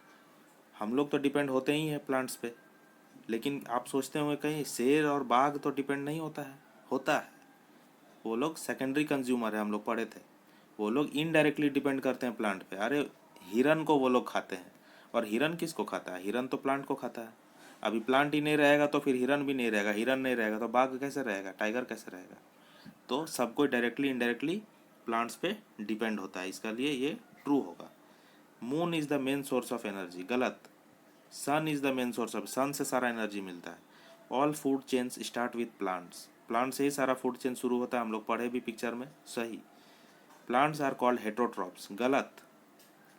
हम लोग तो डिपेंड होते ही हैं प्लांट्स पे, लेकिन आप सोचते होंगे कहीं शेर और बाघ तो डिपेंड नहीं होता है? होता है, वो लोग सेकेंडरी कंज्यूमर है, हम लोग पढ़े थे। वो लोग इनडायरेक्टली डिपेंड करते हैं प्लांट पे। अरे हिरन को वो लोग खाते हैं, और हिरन किसको खाता है? हिरन तो प्लांट को खाता है। अभी प्लांट ही नहीं रहेगा तो फिर हिरन भी नहीं रहेगा, हिरन नहीं रहेगा तो बाघ कैसे रहेगा, टाइगर कैसे रहेगा? तो सबको डायरेक्टली इनडायरेक्टली प्लांट्स पे डिपेंड होता है, इसका लिए ये ट्रू होगा। Moon is the main source of energy, गलत। Sun is the main source of, sun से सारा एनर्जी मिलता है। All food chains start with plants, plant से ही सारा फूड चेन शुरू होता है, हम लोग पढ़े भी पिक्चर में, सही। प्लांट्स आर कॉल्ड हेटरोट्रॉप्स, गलत,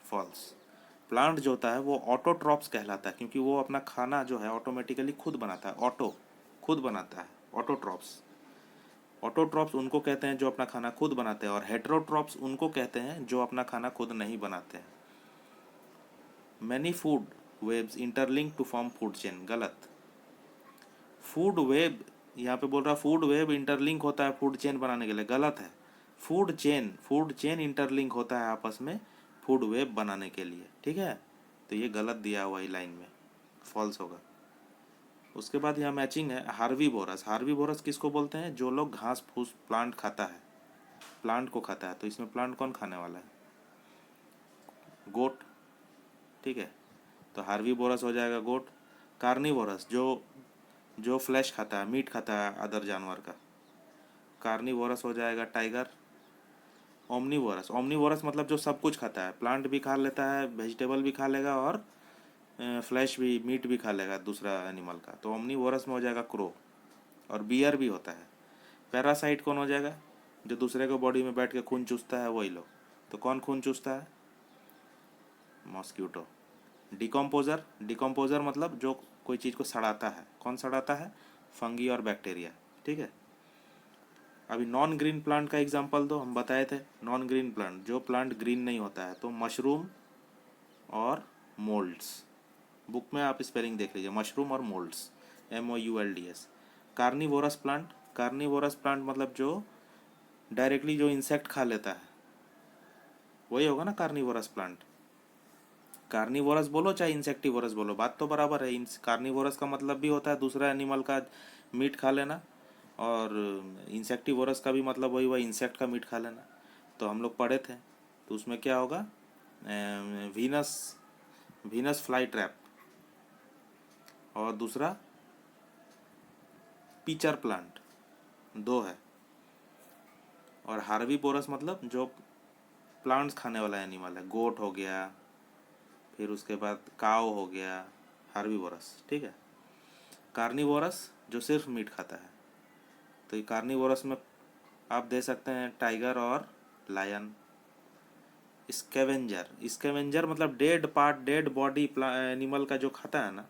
फॉल्स। प्लांट जो होता है वो ऑटोट्रॉप्स कहलाता है, क्योंकि वो अपना खाना जो है ऑटोमेटिकली खुद बनाता है, खुद बनाता है, ऑटोट्रॉप्स। ऑटोट्रॉप्स उनको कहते हैं जो अपना खाना खुद बनाते हैं, और हेटरोट्रॉप्स उनको कहते हैं जो अपना खाना खुद नहीं बनाते हैं। Many food webs interlink to form food chain, गलत। फूड वेब, यहाँ पे बोल रहा फूड वेब इंटरलिंक होता है फूड चेन बनाने के लिए, गलत है। फूड चेन इंटरलिंक होता है आपस में फूड वेब बनाने के लिए, ठीक है। तो ये गलत दिया हुआ है लाइन में, फॉल्स होगा। उसके बाद यहाँ मैचिंग है, हार्वीवोरस। हार्वीवोरस किसको बोलते हैं? जो लोग घास फूस प्लांट खाता है, प्लांट को खाता है। तो इसमें प्लांट कौन खाने वाला है? गोट, ठीक है। तो हार्वीवोरस हो जाएगा गोट। कार्निवोरस जो फ्लैश खाता है, मीट खाता है अदर जानवर का, कार्निवोरस हो जाएगा टाइगर। ओमनीवोरस, ओमनीवोरस मतलब जो सब कुछ खाता है, प्लांट भी खा लेता है, वेजिटेबल भी खा लेगा, और फ्लैश भी, मीट भी खा लेगा दूसरा एनिमल का। तो ओमनीवोरस में हो जाएगा क्रो। और बियर भी होता है। पैरासाइट कौन हो जाएगा? जो दूसरे के बॉडी में बैठ के खून चूसता है, वही लोग। तो कौन खून चूसता है? मॉस्क्यूटो। डिकम्पोजर, डिकम्पोजर मतलब जो कोई चीज़ को सड़ाता है, कौन सड़ाता है? फंगी और बैक्टीरिया, ठीक है। अभी नॉन ग्रीन प्लांट का एग्जांपल दो, हम बताए थे नॉन ग्रीन प्लांट, जो प्लांट ग्रीन नहीं होता है। तो मशरूम और मोल्ड्स, बुक में आप स्पेलिंग देख लीजिए, मशरूम और moulds, MOULDS। Carnivorous plant, carnivorous plant मतलब जो डायरेक्टली जो इंसेक्ट खा लेता है, वही होगा ना कार्निवोरस प्लांट। कार्निवोरस बोलो चाहे इंसेक्टिवोरस बोलो, बात तो बराबर है। कार्निवोरस का मतलब भी होता है दूसरा एनिमल का मीट खा लेना, और इंसेक्टिवोरस का भी मतलब वही हुआ, इंसेक्ट का मीट खा लेना। तो हम लोग पढ़े थे, तो उसमें क्या होगा? वीनस, वीनस फ्लाई ट्रैप, और दूसरा पीचर प्लांट, दो है। और हार्वीवोरस मतलब जो प्लांट्स खाने वाला एनिमल है, गोट हो गया, फिर उसके बाद काव हो गया, हार्वीवोरस, ठीक है। कार्निवोरस जो सिर्फ मीट खाता है। तो ये कार्निवोरस में आप दे सकते हैं टाइगर और लायन। स्कैवेंजर, स्कैवेंजर मतलब dead part, dead body animal का जो खाता है ना,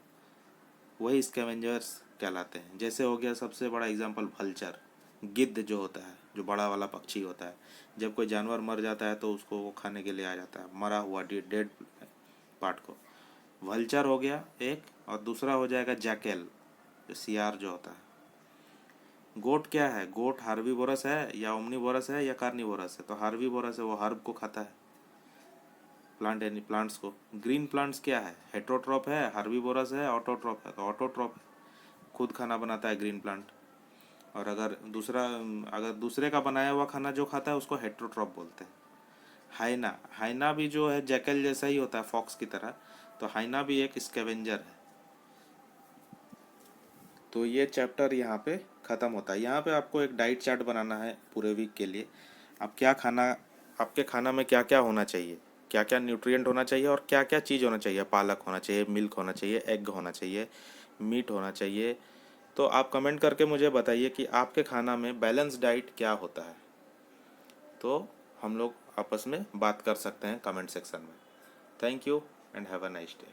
वही स्कैवेंजर्स कहलाते हैं। जैसे हो गया सबसे बड़ा एग्जांपल वल्चर, गिद्ध जो होता है, जो बड़ा वाला पक्षी होता है, जब कोई जानवर मर जाता है तो उसको वो खाने के लिए आ जाता है, मरा हुआ डेड पार्ट को। वल्चर हो गया एक, और दूसरा हो जाएगा जैकेल, जो सियार जो होता है। गोट क्या है? गोट हार्वीवोरस है या ओमनीवोरस है या कार्निवोरस है? तो हार्वीवोरस है, वो हर्ब को खाता है, प्लांट यानी प्लांट्स को। ग्रीन प्लांट्स क्या है? हेटरोट्रॉप है, हार्वीवोरस है, ऑटोट्रॉप है। तो ऑटोट्रॉप है, खुद खाना बनाता है ग्रीन प्लांट। और अगर दूसरे का बनाया हुआ खाना जो खाता है उसको हेटरोट्रॉप बोलते हैं। हाइना, हाइना भी जो है जैकल जैसा ही होता है, फॉक्स की तरह। तो हाइना भी एक स्कैवेंजर है। तो ये चैप्टर यहाँ पे ख़त्म होता है। यहाँ पे आपको एक डाइट चार्ट बनाना है पूरे वीक के लिए। आप क्या खाना, आपके खाना में क्या क्या होना चाहिए, क्या क्या न्यूट्रिएंट होना चाहिए, और क्या क्या चीज़ होना चाहिए। पालक होना चाहिए, मिल्क होना चाहिए, एग होना चाहिए, मीट होना चाहिए। तो आप कमेंट करके मुझे बताइए कि आपके खाना में बैलेंस डाइट क्या होता है। तो हम लोग आपस में बात कर सकते हैं कमेंट सेक्शन में। Thank you and have a nice day.